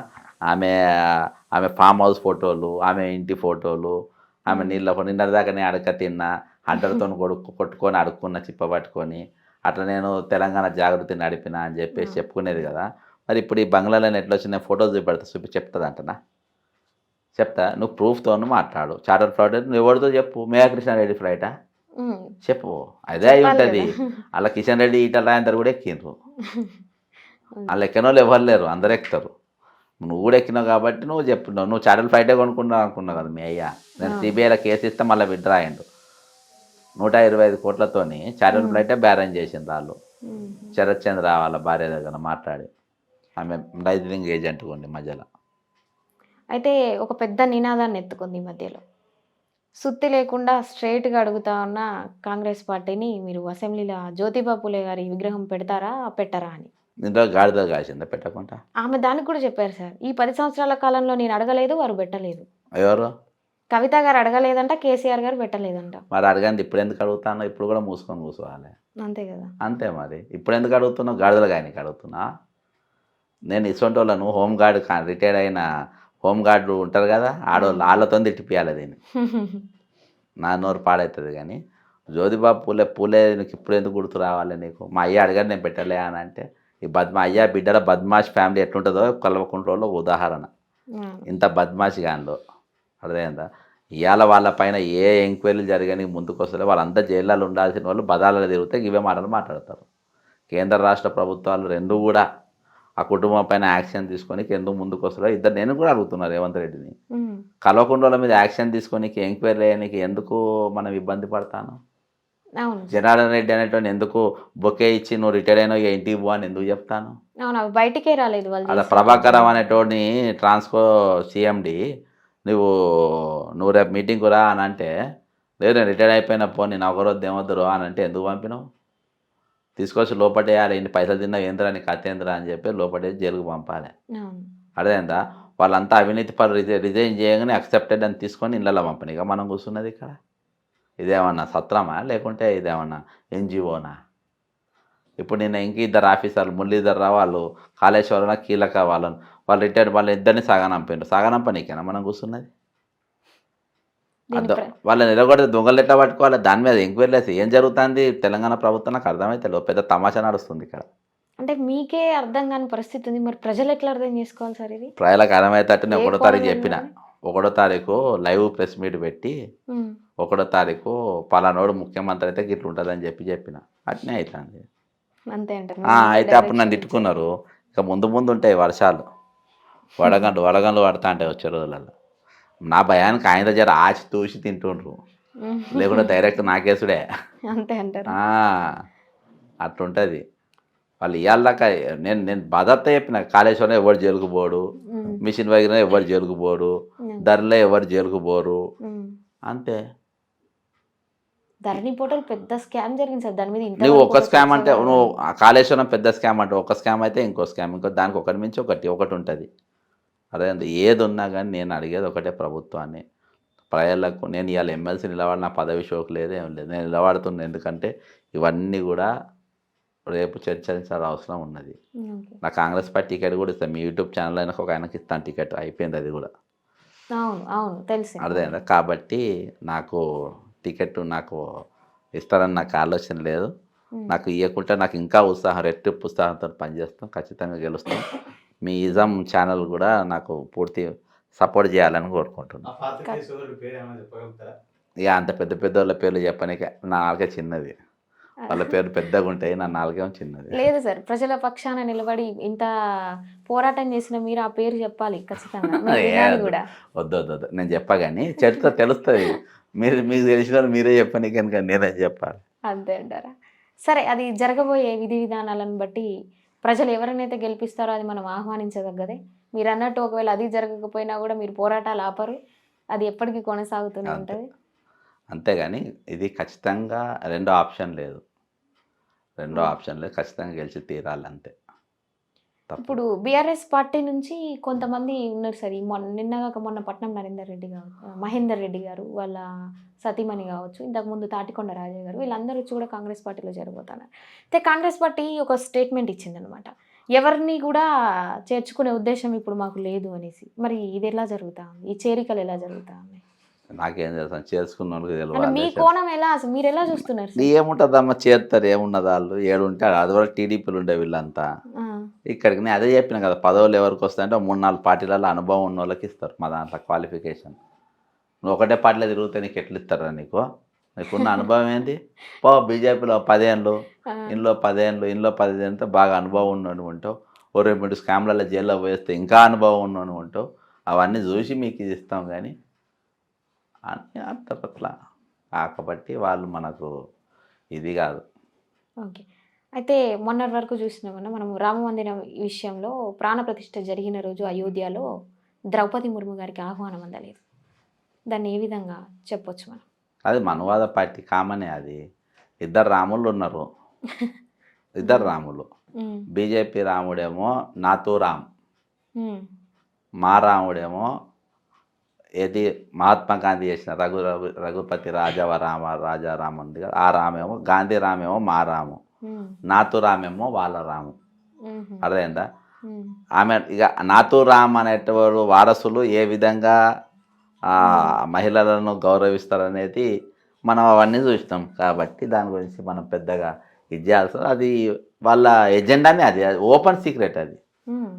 ఆమె ఆమె ఫామ్ హౌస్ ఫోటోలు, ఆమె ఇంటి ఫోటోలు, ఆమె నిన్నటిదాకా నేను అడక తిన్నా, హంటర్తో కొట్టుకొని అడుక్కున్న చిప్ప పట్టుకొని అట్లా నేను తెలంగాణ జాగృతి నడిపిన అని చెప్పేసి చెప్పుకునేది కదా. మరి ఇప్పుడు ఈ బంగ్లాలో ఎట్లా వచ్చి నేను ఫోటోస్ చూపెడతా చెప్తుంది అంటనా? చెప్తా. నువ్వు ప్రూఫ్తో మాట్లాడు. చార్టర్ ఫ్లైట్ నువ్వు ఎవరితో చెప్పు. మేఘా కృష్ణారెడ్డి ఫ్లైటా చెప్పు. అదే అయి ఉంటుంది. అలా కిషన్ రెడ్డి ఈటల రాయందరు కూడా ఎక్కిండ్రు. వాళ్ళు ఎక్కిన వాళ్ళు ఎవరు లేరు, అందరు ఎక్కుతారు. నువ్వు కూడా ఎక్కినావు కాబట్టి నువ్వు చెప్తున్నావు. నువ్వు చార్టర్ ఫ్లైటే కొనుక్కున్నావు అనుకున్నావు కదా మీ అయ్యా. నేను సిబిఐలో కేసు ఇస్తే మళ్ళీ విత్డ్రా అయ్యిండు. 125 కోట్లతోని చార్టర్ ఫ్లైటే బేరం చేసింది వాళ్ళు. శరత్ చంద్ర వాళ్ళ భార్య దగ్గర మాట్లాడి, ఆమె రైజింగ్ ఏజెంట్ ఉండి మధ్యలో. అయితే ఒక పెద్ద నినాదాన్ని ఎత్తుకుంది ఈ మధ్యలో. సుత్తి లేకుండా స్ట్రైట్గా అడుగుతా ఉన్న కాంగ్రెస్ పార్టీని మీరు అసెంబ్లీలో జ్యోతిబా పూలే గారి విగ్రహం పెడతారా పెట్టరా అని. ఇంట్లో గాడిద కాసిందా పెట్టకుండా? ఆమె దానికి కూడా చెప్పారు సార్. ఈ 10 సంవత్సరాల కాలంలో నేను అడగలేదు, వారు పెట్టలేదు. ఎవరు? కవిత గారు అడగలేదంట, కేసీఆర్ గారు పెట్టలేదంట. మరి అడగండి. ఇప్పుడు ఎందుకు అడుగుతాను? ఇప్పుడు కూడా మూసుకొని కూర్చోవాలి. అంతే కదా. అంతే మరి. ఇప్పుడు ఎందుకు అడుగుతున్నావు? గాడిదలు గాయనికి అడుగుతున్నా. నేను ఇటువంటి వాళ్ళను హోంగార్డ్ రిటైర్డ్ అయిన హోంగార్డు ఉంటారు కదా, వాళ్ళతో తిట్టిపియాలి దీన్ని. నా నోరు పాడవుతుంది. కానీ జ్యోతిబా పూలే నీకు ఇప్పుడు ఎందుకు గుర్తు రావాలి నీకు? మా అయ్య అడిగారు నేను పెట్టలే అని అంటే, ఈ అయ్యా బిడ్డల బద్మాష్ ఫ్యామిలీ ఎట్లుంటుందో కల్వకుంట్లలో ఉదాహరణ. ఇంత బద్మాష్ గాన్లో అర్థమైందా? ఇవాళ వాళ్ళ పైన ఏ ఎంక్వైరీలు జరిగాని ముందుకు వస్తే వాళ్ళంతా జైల్లో ఉండాల్సిన వాళ్ళు బదాలలో తిరిగితే ఇవే మాటలు మాట్లాడతారు. కేంద్ర రాష్ట్ర ప్రభుత్వాలు రెండు కూడా ఆ కుటుంబం పైన యాక్షన్ తీసుకొని ఎందుకు ముందుకు వస్తారో ఇద్దరు నేను కూడా అడుగుతున్నారు రేవంత్ రెడ్డిని. కల్వకుంట్ల మీద యాక్షన్ తీసుకొని ఎంక్వైరీ అయ్యానికి ఎందుకు మనం ఇబ్బంది పడతాను? జనార్దన్ రెడ్డి అనేటువంటి ఎందుకు బొకే ఇచ్చి నువ్వు రిటైర్ అయినా ఇంటికి పో అని ఎందుకు చెప్తాను? బయటికే రాలేదు. అలా ప్రభాకరం అనేటోడిని ట్రాన్స్కో సిఎండి నువ్వు రేపు మీటింగ్కు రా అని అంటే, లేదు నేను రిటైర్ అయిపోయిన పో నేను ఒకరోజు ఏమొద్దురు అని అంటే ఎందుకు పంపినావు? తీసుకొచ్చి లోపటేయాలి. ఇన్ని పైసలు తిన్నా ఏంద్రా నీ కథేంద్రా అని చెప్పి లోపటేసి జైలుకు పంపాలి. అదేందా? వాళ్ళంతా అవినీతి పరు రిజైన్ చేయగానే అక్సెప్టెడ్ అని తీసుకొని ఇళ్ళలో పంపని. ఇక మనం కూర్చున్నది ఇక్కడ ఇదేమన్నా సత్రమా లేకుంటే ఇదేమన్నా ఎన్జిఓనా? ఇప్పుడు నిన్న ఇంక ఇద్దరు ఆఫీసర్లు మురళీధర్రావు వాళ్ళు కాళేశ్వరంలో కీలక వాళ్ళు రిటైర్డ్ వాళ్ళు ఇద్దరిని సాగనంపనీకేనా మనం కూర్చున్నది? వాళ్ళని నిలబడి దొంగలు ఎట్లా పట్టుకోవాలి? దాని మీద ఎంక్వైరీ వేసి ఏం జరుగుతుంది తెలంగాణ ప్రభుత్వం నాకు అర్థమైతే పెద్ద తమాషా నడుస్తుంది ఇక్కడ. అంటే మీకే అర్థం కాని పరిస్థితి ఉంది. మరి ప్రజలు ఎట్లా అర్థం చేసుకోవాలి సార్ ఇది? ప్రజలకు అర్థమయ్యేటట్టు నేను 1వ తారీఖు చెప్పిన. 1వ తారీఖు లైవ్ ప్రెస్ మీట్ పెట్టి 1వ తారీఖు పలానోడు ముఖ్యమంత్రి అయితే గిట్ల ఉంటుందని చెప్పిన. అట్నే అవుతుంది. అంతే అంటారు. అయితే అప్పుడు నన్ను తిట్టుకున్నారు. ఇక ముందు ఉంటాయి వర్షాలు, వడగండ్లు పడతా ఉంటాయి వచ్చే రోజులలో. నా భయానికి ఆయన దగ్గర ఆచి తూసి తింటుండ్రు, లేకుంటే డైరెక్ట్ నాకేసుడే. అంతే అంటారు. అట్లుంటుంది. వాళ్ళు ఇవాళ నేను భద్రత చెప్పిన. కాళేశ్వరం ఎవరు జైలుకు పోడు, మిషన్ వైద్యం ఎవరు జైలుకు పోడు, ధరలో ఎవరు జైలుకు పోరు. అంతే. ధరణి పోర్టల్ పెద్ద స్కామ్ జరిగింది సార్. దాని మీద నువ్వు ఒక స్కామ్ అంటే నువ్వు కాళేశ్వరం పెద్ద స్కామ్ అంటే ఒక స్కామ్ అయితే ఇంకో స్కామ్, దానికి ఒకటి మించి ఒకటి ఉంటుంది. అదే ఏది ఉన్నా కానీ నేను అడిగేది ఒకటే ప్రభుత్వాన్ని, ప్రజలకు. నేను ఇవాళ ఎమ్మెల్సీ నిలబడిన పదవి షోకు లేదు, ఏం లేదు. నేను నిలబడుతున్నాను ఎందుకంటే ఇవన్నీ కూడా రేపు చర్చించాల్సిన అవసరం ఉన్నది. నా కాంగ్రెస్ పార్టీ టికెట్ కూడా ఇస్తాను. మీ యూట్యూబ్ ఛానల్ అయినా ఒక ఆయనకి ఇస్తాను టికెట్. అయిపోయింది అది కూడా. అర్థమైందా? కాబట్టి నాకు టికెట్ నాకు ఇస్తారని నాకు ఆలోచన లేదు. నాకు ఇవ్వకుంటే నాకు ఇంకా ఉత్సాహం, రెట్టింపు ఉత్సాహంతో పనిచేస్తాం. ఖచ్చితంగా గెలుస్తాం. మీ ఇజం ఛానల్ కూడా నాకు పూర్తి సపోర్ట్ చేయాలని కోరుకుంటున్నాను. ఇక అంత పెద్ద వాళ్ళ పేర్లు చెప్పనీకే నా నాలుగే చిన్నది. వాళ్ళ పేరు పెద్దగా ఉంటాయి, నా నాలుగేమో చిన్నది. లేదు సార్, ప్రజల పక్షాన నిలబడి ఇంత పోరాటం చేసిన మీరు ఆ పేరు చెప్పాలి ఖచ్చితంగా. వద్దు నేను చెప్పా కానీ చరిత్ర తెలుస్తుంది. మీకు తెలిసిన మీరే చెప్పని కనుక నేనే చెప్పాలి. అంతే అంటారా? సరే, అది జరగబోయే విధి విధానాలను బట్టి ప్రజలు ఎవరినైతే గెలిపిస్తారో అది మనం ఆహ్వానించదగ్గదే. మీరు అన్నట్టు ఒకవేళ అది జరగకపోయినా కూడా మీరు పోరాటాలు ఆపరు, అది ఎప్పటికీ కొనసాగుతూనే ఉంటుంది. అంతేగాని ఇది ఖచ్చితంగా రెండో ఆప్షన్ లేదు, ఖచ్చితంగా గెలిచి తీరాలి అంతే. ఇప్పుడు బీఆర్ఎస్ పార్టీ నుంచి కొంతమంది ఉన్నారు సార్. మొన్న పట్నం మహేందర్ రెడ్డి గారు వాళ్ళ సతీమణి కావచ్చు, ఇంతకుముందు తాటికొండ రాజయ్య గారు, వీళ్ళందరూ వచ్చి కూడా కాంగ్రెస్ పార్టీలో జరగబోతున్నారు. అయితే కాంగ్రెస్ పార్టీ ఒక స్టేట్మెంట్ ఇచ్చిందనమాట. ఎవరిని కూడా చేర్చుకునే ఉద్దేశం ఇప్పుడు మాకు లేదు అనేసి. మరి ఇది ఎలా జరుగుతా ఉంది? ఈ చేరికలు ఎలా జరుగుతా ఉన్నాయి? నాకేం తెలుసు చేసుకున్న వాళ్ళకి అంటే మీ తెలియదు. కోణం ఎలా, అసలు మీరు ఎలా చూస్తున్నారు సార్? ఏముంటుందమ్మా, చేరుతారు, ఏమున్నది వాళ్ళు ఏడుంటే అది వరకు టీడీపీలు ఉండే వీళ్ళంతా. ఆ, ఇక్కడికి నేను అదే చెప్పిన కదా, పదవులు ఎవరికి వస్తాయంటే 3-4 పార్టీలలో అనుభవం ఉన్న వాళ్ళకి ఇస్తారు. మా దాంట్లో క్వాలిఫికేషన్. నువ్వు ఒకటే పార్టీలో తిరిగితే నీకు ఎట్లా ఇస్తారా? నీకున్న అనుభవం ఏంటి? బీజేపీలో 10 ఏళ్ళు, ఆ, ఇంట్లో 10 ఏళ్ళు, ఇంట్లో 10 ఏళ్ళతో బాగా అనుభవం ఉన్నాను ఉంటావు. ఓ 2-3 స్కామ్లలో జైల్లో పోయేస్తే ఇంకా అనుభవం ఉన్నాను ఉంటావు. అవన్నీ చూసి మీకు ఇది ఇస్తాం కానీ అని అంటారు అట్లా. కాబట్టి వాళ్ళు మనకు ఇది కాదు. ఓకే. అయితే మొన్నటి వరకు చూసినామన్నా మనము రామ మందిరం విషయంలో ప్రాణప్రతిష్ఠ జరిగిన రోజు అయోధ్యలో ద్రౌపది ముర్ము గారికి ఆహ్వానం అందలేదు. దాన్ని ఏ విధంగా చెప్పొచ్చు మనం? అది మనువాద పార్టీ కామనే. అది ఇద్దరు రాములు ఉన్నారు. ఇద్దరు రాములు. ఉమ్, బీజేపీ రాముడేమో నాతో రామ్, ఉమ్, మా రాముడేమో ఏది మహాత్మా గాంధీ చేసిన రఘుపతి రాజారాం ఉంది కదా, ఆ రామేమో గాంధీ రామేమో మా రాము, ఉమ్, నాతో రామేమో వాళ్ళ రాము. ఉమ్, అర్థమైందా? ఉమ్, ఆమె ఇక నాతో రామ్ అనేటవారు వారసులు ఏ విధంగా మహిళలను గౌరవిస్తారనేది మనం అవన్నీ చూస్తాం. కాబట్టి దాని గురించి మనం పెద్దగా ఇది చేయాల్సిన, అది వాళ్ళ ఎజెండానే, అది ఓపెన్ సీక్రెట్ అది. ఉమ్.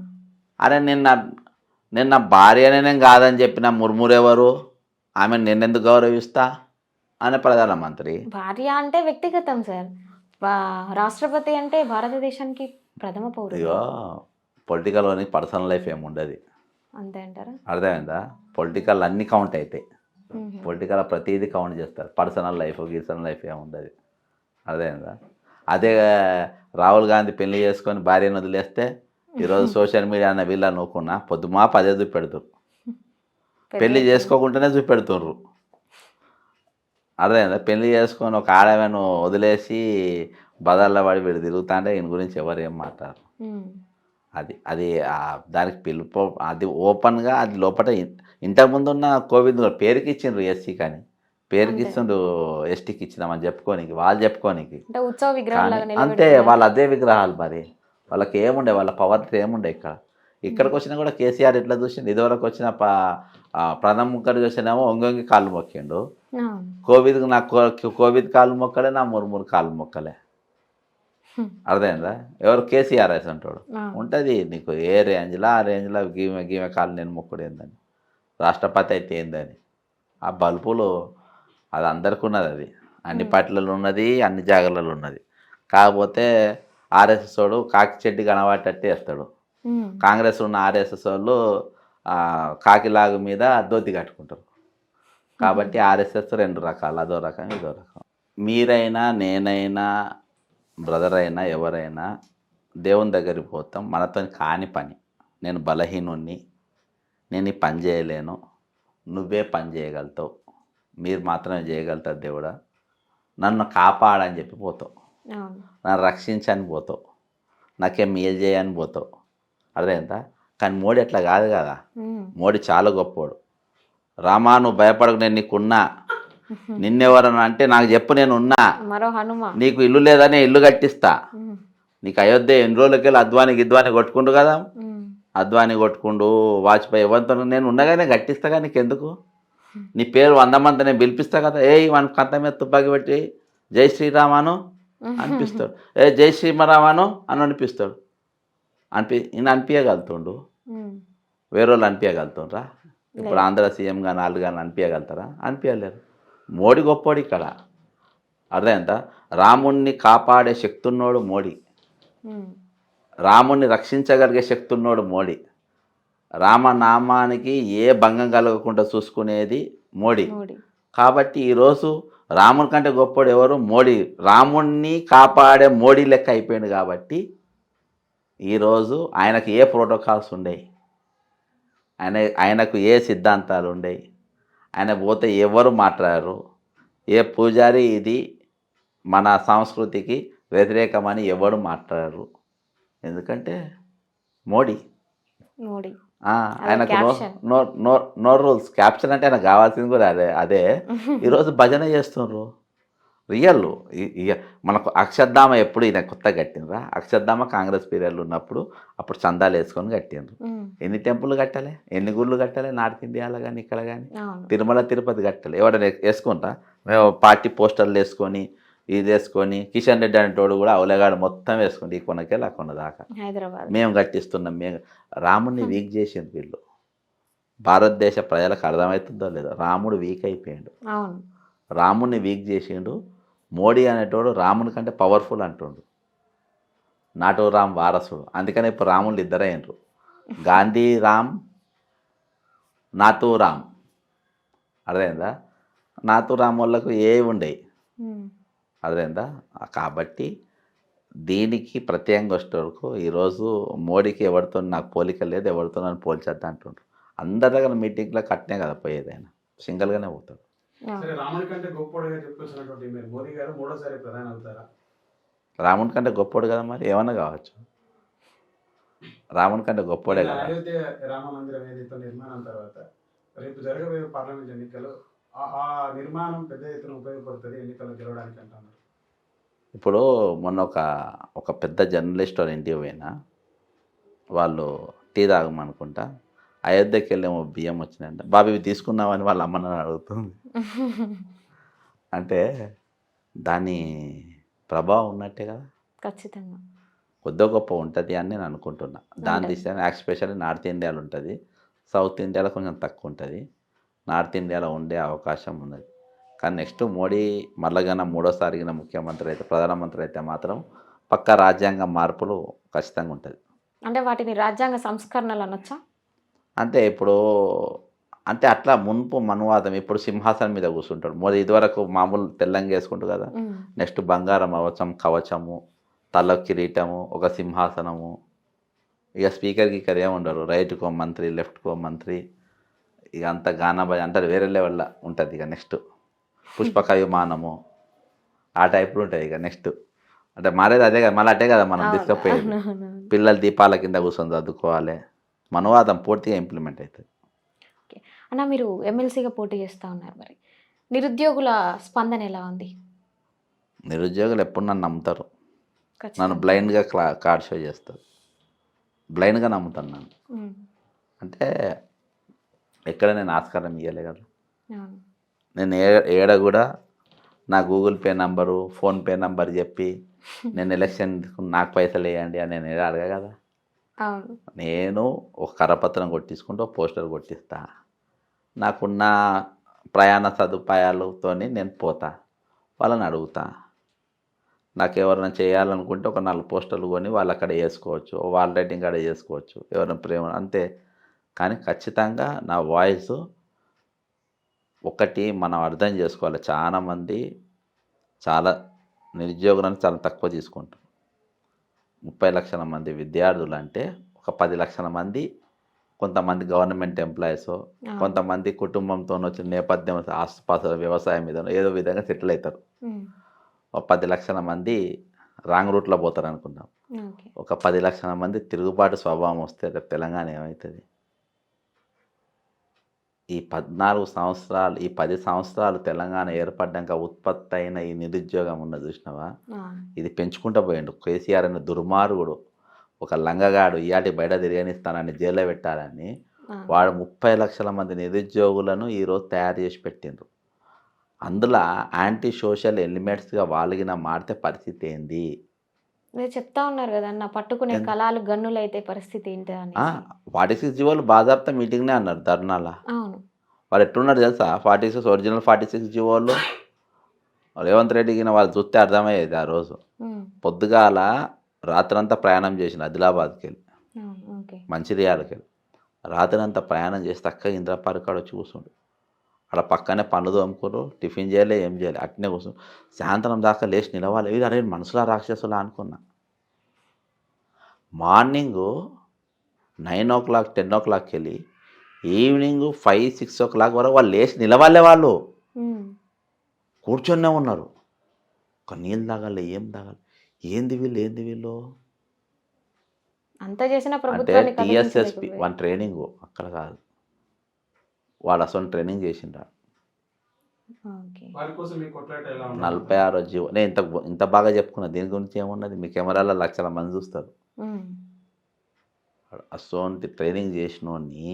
అరే నిన్న భార్యనే నేను కాదని చెప్పిన ముర్మురెవరు? ఆమె నిన్నెందుకు గౌరవిస్తా అనే ప్రధానమంత్రి. భార్య అంటే వ్యక్తిగతం సార్. రాష్ట్రపతి అంటే భారతదేశానికి ప్రథమ పౌరుడు. ఇగో పొలిటికల్లోని పర్సనల్ లైఫ్ ఏముండదు. అంతే అంటారా? అర్థమైందా? పొలిటికల్ అన్నీ కౌంట్ అవుతాయి. ఉమ్, పొలిటికల్ ప్రతిదీ కౌంట్ చేస్తారు. పర్సనల్ లైఫ్ గీసనల్ లైఫ్ ఏముండదు. అర్థమైందా? అదే రాహుల్ గాంధీ పెళ్లి చేసుకొని భార్యను వదిలేస్తే ఈరోజు సోషల్ మీడియా అన్న వీళ్ళ నూకున్నా పొద్దుమా పదే చూపెడుతురు. పెళ్లి చేసుకోకుండానే చూపెడుతుర్రు. అర్థమైందా? పెళ్లి చేసుకొని ఒక ఆడమను వదిలేసి బదాల్లో పడి వీడు తిరుగుతా అంటే ఈయన గురించి ఎవరు ఏం మాట్లాడరు. ఉమ్, అది దానికి పిలుపు, అది ఓపెన్గా అది లోపల. ఇంతకుముందు ఉన్న కోవిడ్ పేరుకి ఇచ్చిండ్రు ఎస్సీ, కానీ పేరుకి ఇస్తుండ్రు ఎస్టీకి ఇచ్చినామని చెప్పుకోనికి, వాళ్ళు చెప్పుకోనికి. అంటే ఉత్సవ విగ్రహాలు అంతే, వాళ్ళు అదే విగ్రహాలు. మరి వాళ్ళకి ఏముండే, వాళ్ళ పవర్ ఏముండే. ఇక్కడికి వచ్చినా కూడా కేసీఆర్ ఎట్లా చూసిండు, ఇదివరకు వచ్చిన ప్రథమ ముక్కడు చూసినేమో ఒంగొంగి కాళ్ళు మొక్కిండు. కోవిడ్ కాళ్ళు మొక్కలే, నా మురుమురు కాళ్ళు మొక్కలే. అర్థమైందా? ఎవరు? కేసీఆర్ వేసి అంటాడు. ఉంటుంది నీకు ఏ రేంజ్లో ఆ రేంజ్లో గీమె కాళ్ళు నేను మొక్కుడు ఏందని, రాష్ట్రపతి అయితే ఏందని. ఆ బల్బులు అది అందరికీ ఉన్నది. అది అన్ని పార్టీలలో ఉన్నది, అన్ని జాగాలలో ఉన్నది. కాకపోతే ఆర్ఎస్ఎస్ వాడు కాకి చెడ్డి కనబట్టట్టే వేస్తాడు. కాంగ్రెస్ ఉన్న ఆర్ఎస్ఎస్ వాళ్ళు కాకిలాగు మీద దోతి కట్టుకుంటారు. కాబట్టి ఆర్ఎస్ఎస్ 2 రకాలు, అదో రకం ఇదో రకం. మీరైనా నేనైనా బ్రదర్ అయినా ఎవరైనా దేవుని దగ్గరికి పోతాం. మనతో కాని పని, నేను బలహీనుణ్ణి, నేను ఈ పని చేయలేను, నువ్వే పని చేయగలుగుతావు, మీరు మాత్రమే చేయగలుగుతారు దేవుడా, నన్ను కాపాడని చెప్పి పోతావు, నన్ను రక్షించని పోతావు, నాకేం మేలు చేయని పోతావు. అర్థమైందా? కానీ మోడీ అట్లా కాదు కదా. మోడీ చాలా గొప్పోడు. రామా నువ్వు భయపడకు, నేను నీకున్నా, నిన్నెవరన్నా అంటే నాకు చెప్పు, నేను ఉన్నా, నీకు ఇల్లు లేదని ఇల్లు కట్టిస్తా. నీకు అయోధ్య ఎన్ని రోజులకి వెళ్ళి అద్వాని కొట్టుకుండు కదా, అద్వాని కొట్టుకుండు, వాజ్పేయి ఎవరితో నేను ఉండగానే కట్టిస్తాగా, నీకెందుకు? నీ పేరు 100 మంది నేను పిలిపిస్తా కదా. మన కంత మీద తుపాకి పెట్టి జై శ్రీరామాను అనిపిస్తాడు, జై శ్రీరామాను అని అనిపిస్తాడు. ఈయన అనిపించగలుగుతుండు, వేరే వాళ్ళు అనిపించగలుగుతుండ్రా? ఇప్పుడు ఆంధ్ర సీఎం కానీ వాళ్ళు కానీ అనిపించగలుగుతారా? అనిపించలేరు. మోడీ గొప్పోడు ఇక్కడ. అర్థమైందా? రాముణ్ణి కాపాడే శక్తి ఉన్నోడు మోడీ, రాముణ్ణి రక్షించగలిగే శక్తి ఉన్నోడు మోడీ, రామనామానికి ఏ భంగం కలగకుండా చూసుకునేది మోడీ. కాబట్టి ఈరోజు రాముని కంటే గొప్పోడు ఎవరు? మోడీ. రాముణ్ణి కాపాడే మోడీ లెక్క అయిపోయింది. కాబట్టి ఈరోజు ఆయనకు ఏ ప్రోటోకాల్స్ ఉండేవి, ఆయనకు ఏ సిద్ధాంతాలు ఉండేవి, ఆయన పోతే ఎవరు మాట్లాడారు, ఏ పూజారి ఇది మన సంస్కృతికి వ్యతిరేకమని ఎవరు మాట్లాడారు. ఎందుకంటే మోడీ ఆయనకు నో రూల్స్. క్యాప్షన్ అంటే ఆయనకు కావాల్సింది కూడా అదే. ఈరోజు భజన చేస్తున్నారు. రియల్ మనకు అక్షర్ధామ ఎప్పుడు ఈయన కొత్త కట్టినరా? అక్షర్ధామ కాంగ్రెస్ పీరియడ్లో ఉన్నప్పుడు అప్పుడు చందాలు వేసుకొని కట్టిండ్రు. ఎన్ని టెంపుల్ కట్టాలి, ఎన్ని గుళ్ళు కట్టాలి నార్త్ ఇండియాలో కానీ ఇక్కడ కానీ? అవును. తిరుమల తిరుపతి కట్టాలి. ఎవరైనా వేసుకుంటా? మేము పార్టీ పోస్టర్లు వేసుకొని ఇది వేసుకొని కిషన్ రెడ్డి అనేటోడు కూడా అవలేగాడు మొత్తం వేసుకుంటే ఈ కొనకే లేకొండ దాకా హైదరాబాద్. మేము కట్టిస్తున్నాం. మేము రాముడిని వీక్ చేసింది వీళ్ళు. భారతదేశ ప్రజలకు అర్థమవుతుందో లేదో రాముడు వీక్ అయిపోయాడు. అవును. రాముడిని వీక్ చేసిండు. మోడీ అనేటోడు రాముని కంటే పవర్ఫుల్ అంటుండు. నాటో రామ్ వారసుడు. అందుకని ఇప్పుడు రాముళ్ళు ఇద్దరే అయినరు. గాంధీ రామ్, నాతో రామ్. అర్థమైందా? నాతో రామ్ వాళ్ళకు ఏ ఉండయి. అర్థమైందా? కాబట్టి దీనికి ప్రత్యేకంగా వచ్చే వరకు ఈరోజు మోడీకి ఎవరితో నాకు పోలిక లేదు, ఎవరితో నన్ను పోల్చేద్దా అంటుండ్రు. అందరి దగ్గర మీటింగ్లో కట్నే కదా పోయేది, ఆయన సింగిల్గానే పోతాడు. సరే, రాముడి కంటే గొప్పగా చెప్పుకొచ్చినటువంటి మీరు మోదీ గారు మూడోసారి ప్రధాని అవుతారా? రాముడి కంటే గొప్పోడు కదా, మరి ఏమన్నా కావచ్చు. రాముడి కంటే గొప్పోడే కదా. అయోధ్య రామ మందిరం ఏదైతే నిర్మాణం తర్వాత రేపు జరగబోయే పార్లమెంట్ ఎన్నికలు ఆ నిర్మాణం పెద్ద ఎత్తున ఉపయోగపడుతుంది ఎన్నికల్లో గెలవడానికి అంటున్నారు. ఇప్పుడు మొన్న ఒక పెద్ద జర్నలిస్ట్ వాళ్ళ ఇంటికి పోయినా, వాళ్ళు టీ తాగమనుకుంటా, అయోధ్యకి వెళ్ళేమో బియ్యం వచ్చినాయంట. బాబు ఇవి తీసుకున్నామని వాళ్ళ అమ్మ నన్ను అడుగుతుంది. అంటే దాని ప్రభావం ఉన్నట్టే కదా. ఖచ్చితంగా కొద్ది గొప్ప ఉంటుంది అని నేను అనుకుంటున్నా. దాని దిశ ఎక్స్పెషల్లీ నార్త్ ఇండియాలో ఉంటుంది, సౌత్ ఇండియాలో కొంచెం తక్కువ ఉంటుంది. నార్త్ ఇండియాలో ఉండే అవకాశం ఉన్నది. కానీ నెక్స్ట్ మోడీ మళ్ళగన మూడోసారిగిన ముఖ్యమంత్రి అయితే, ప్రధానమంత్రి అయితే మాత్రం పక్కా రాజ్యాంగ మార్పులు ఖచ్చితంగా ఉంటుంది. అంటే వాటిని రాజ్యాంగ సంస్కరణలు అనొచ్చా? అంటే ఇప్పుడు అంటే అట్లా మున్పు మనువాదం. ఇప్పుడు సింహాసనం మీద కూర్చుంటాడు మోదీ. ఇదివరకు మామూలు తెల్లంగా వేసుకుంటాడు కదా. నెక్స్ట్ బంగారం అవచం, కవచము, తల కిరీటము, ఒక సింహాసనము. ఇక స్పీకర్కి ఇక్కడ ఏముండరు, రైట్కో మంత్రి, లెఫ్ట్కో మంత్రి. ఇక అంత గానాబాయ్ అంటారు, వేరే లెవెల్లో ఉంటుంది. ఇక నెక్స్ట్ పుష్పక విమానము ఆ టైప్లో ఉంటుంది. ఇక నెక్స్ట్ అంటే మారేది అదే కదా, మళ్ళీ అట్టే కదా మనం తీసుకుపోయేది. పిల్లలు దీపాల కింద కూర్చొని చదువుకోవాలి. మనువాదం పూర్తిగా ఇంప్లిమెంట్ అవుతుంది. ఓకే అన్న, మీరు ఎమ్మెల్సీగా పోటీ చేస్తూ ఉన్నారు, మరి నిరుద్యోగుల స్పందన ఎలా ఉంది? నిరుద్యోగులు ఎప్పుడు నన్ను నమ్ముతారు. నన్ను బ్లైండ్గా కార్డ్ షో చేస్తారు. బ్లైండ్గా నమ్ముతాను నన్ను. అంటే ఎక్కడ నేను ఆస్కారం ఇవ్వలే కదా. నేను ఏడ కూడా నా Google pay number, PhonePe number చెప్పి నేను ఎలక్షన్ నాకు పైసలు వేయండి అని నేను ఏడ అడగా కదా. నేను ఒక కరపత్రం కొట్టించుకుంటూ పోస్టర్ కొట్టిస్తా. నాకున్న ప్రయాణ సదుపాయాలతో నేను పోతా, వాళ్ళని అడుగుతా. నాకు ఎవరైనా చేయాలనుకుంటే ఒక 4 పోస్టర్లు కొని వాళ్ళు అక్కడ వేసుకోవచ్చు, వాళ్ళ రేటింగ్ అక్కడ చేసుకోవచ్చు, ఎవరైనా ప్రేమ అంతే. కానీ ఖచ్చితంగా నా వాయిస్ ఒకటి మనం అర్థం చేసుకోవాలి. చాలామంది చాలా నిరుద్యోగులను చాలా తక్కువ తీసుకుంటారు. 30 లక్షల మంది విద్యార్థులు అంటే ఒక 10 లక్షల మంది కొంతమంది గవర్నమెంట్ ఎంప్లాయీస్, కొంతమంది కుటుంబంతో వచ్చిన నేపథ్యం ఆస్తుపాస్తుల వ్యవసాయం మీద ఏదో విధంగా సెటిల్ అవుతారు. ఒక 10 లక్షల మంది రాంగ్ రూట్లో పోతారు అనుకుందాం. ఒక 10 లక్షల మంది తిరుగుబాటు స్వభావం వస్తే తెలంగాణ ఏమవుతుంది? ఈ 14 సంవత్సరాలు, ఈ 10 సంవత్సరాలు తెలంగాణ ఏర్పడ్డాక ఉత్పత్తి అయిన ఈ నిరుద్యోగం ఉన్న చూసినావా, ఇది పెంచుకుంటూ పోయిండు. కేసీఆర్ అనే దుర్మార్గుడు, ఒక లంగగాడు, ఇయాటి బయట తిరగనిస్తానని జైల్లో పెట్టాలని వాడు 30 లక్షల మంది నిరుద్యోగులను ఈరోజు తయారు చేసి పెట్టిండ్రు. అందులో యాంటీ సోషల్ ఎలిమెంట్స్గా వాళ్ళగిన మారితే పరిస్థితి ఏంది? మీరు చెప్తా ఉన్నారు కదా అన్న, పట్టుకునే కళాలు గన్నులు అయితే పరిస్థితి ఏంటి అని. 46 జీవోలు బాధాప్త మీటింగ్నే అన్నారు ధర్నాలా. అవును, వాళ్ళు ఎట్లున్నారు తెలుసా? 46 ఒరిజినల్ 46 జీవోలు రేవంత్ రెడ్డికి వాళ్ళు చూస్తే అర్థమయ్యేది. ఆ రోజు పొద్దుగాల రాత్రంతా ప్రయాణం చేసిన ఆదిలాబాద్కి వెళ్ళి, మంచిర్యాలకి వెళ్ళి రాత్రంతా ప్రయాణం చేసి చక్కగా ఇంద్ర పార్క్ కాడ వచ్చి కూర్చుండు. అక్కడ పక్కనే పనులు తోముకోరు, టిఫిన్ చేయలే, ఏం చేయలే, అట్నే కూర్చుని సాయంత్రం దాకా లేచి నిలవాలి. ఇది అరే మనుషుల రాక్షసులా అనుకున్నా. మార్నింగు 9 o'clock 10 o'clock వెళ్ళి ఈవినింగ్ 5 6 o'clock వరకు వాళ్ళు లేచి నిలవాలే. వాళ్ళు కూర్చొనే ఉన్నారు. ఒక నీళ్ళు తాగాలి, ఏం తాగాలి, ఏంది వీళ్ళు అంతా చేసిన అంటే ప్రభుత్వాన్ని టీఎస్ఎస్పి వన్ ట్రైనింగ్ అక్కడ కాదు, వాడు అసలు ట్రైనింగ్ చేసిండ్రా. ఓకే. వారి కోసం మీ కొట్లాట ఎలా ఉండదు? 46వ జీవో నేను ఇంత బాగా చెప్పుకున్నా, దీని గురించి ఏమున్నది, మీ కెమెరాలో లక్షల మంది చూస్తారు. ఉమ్. అసోంటి ట్రైనింగ్ చేసినోడిని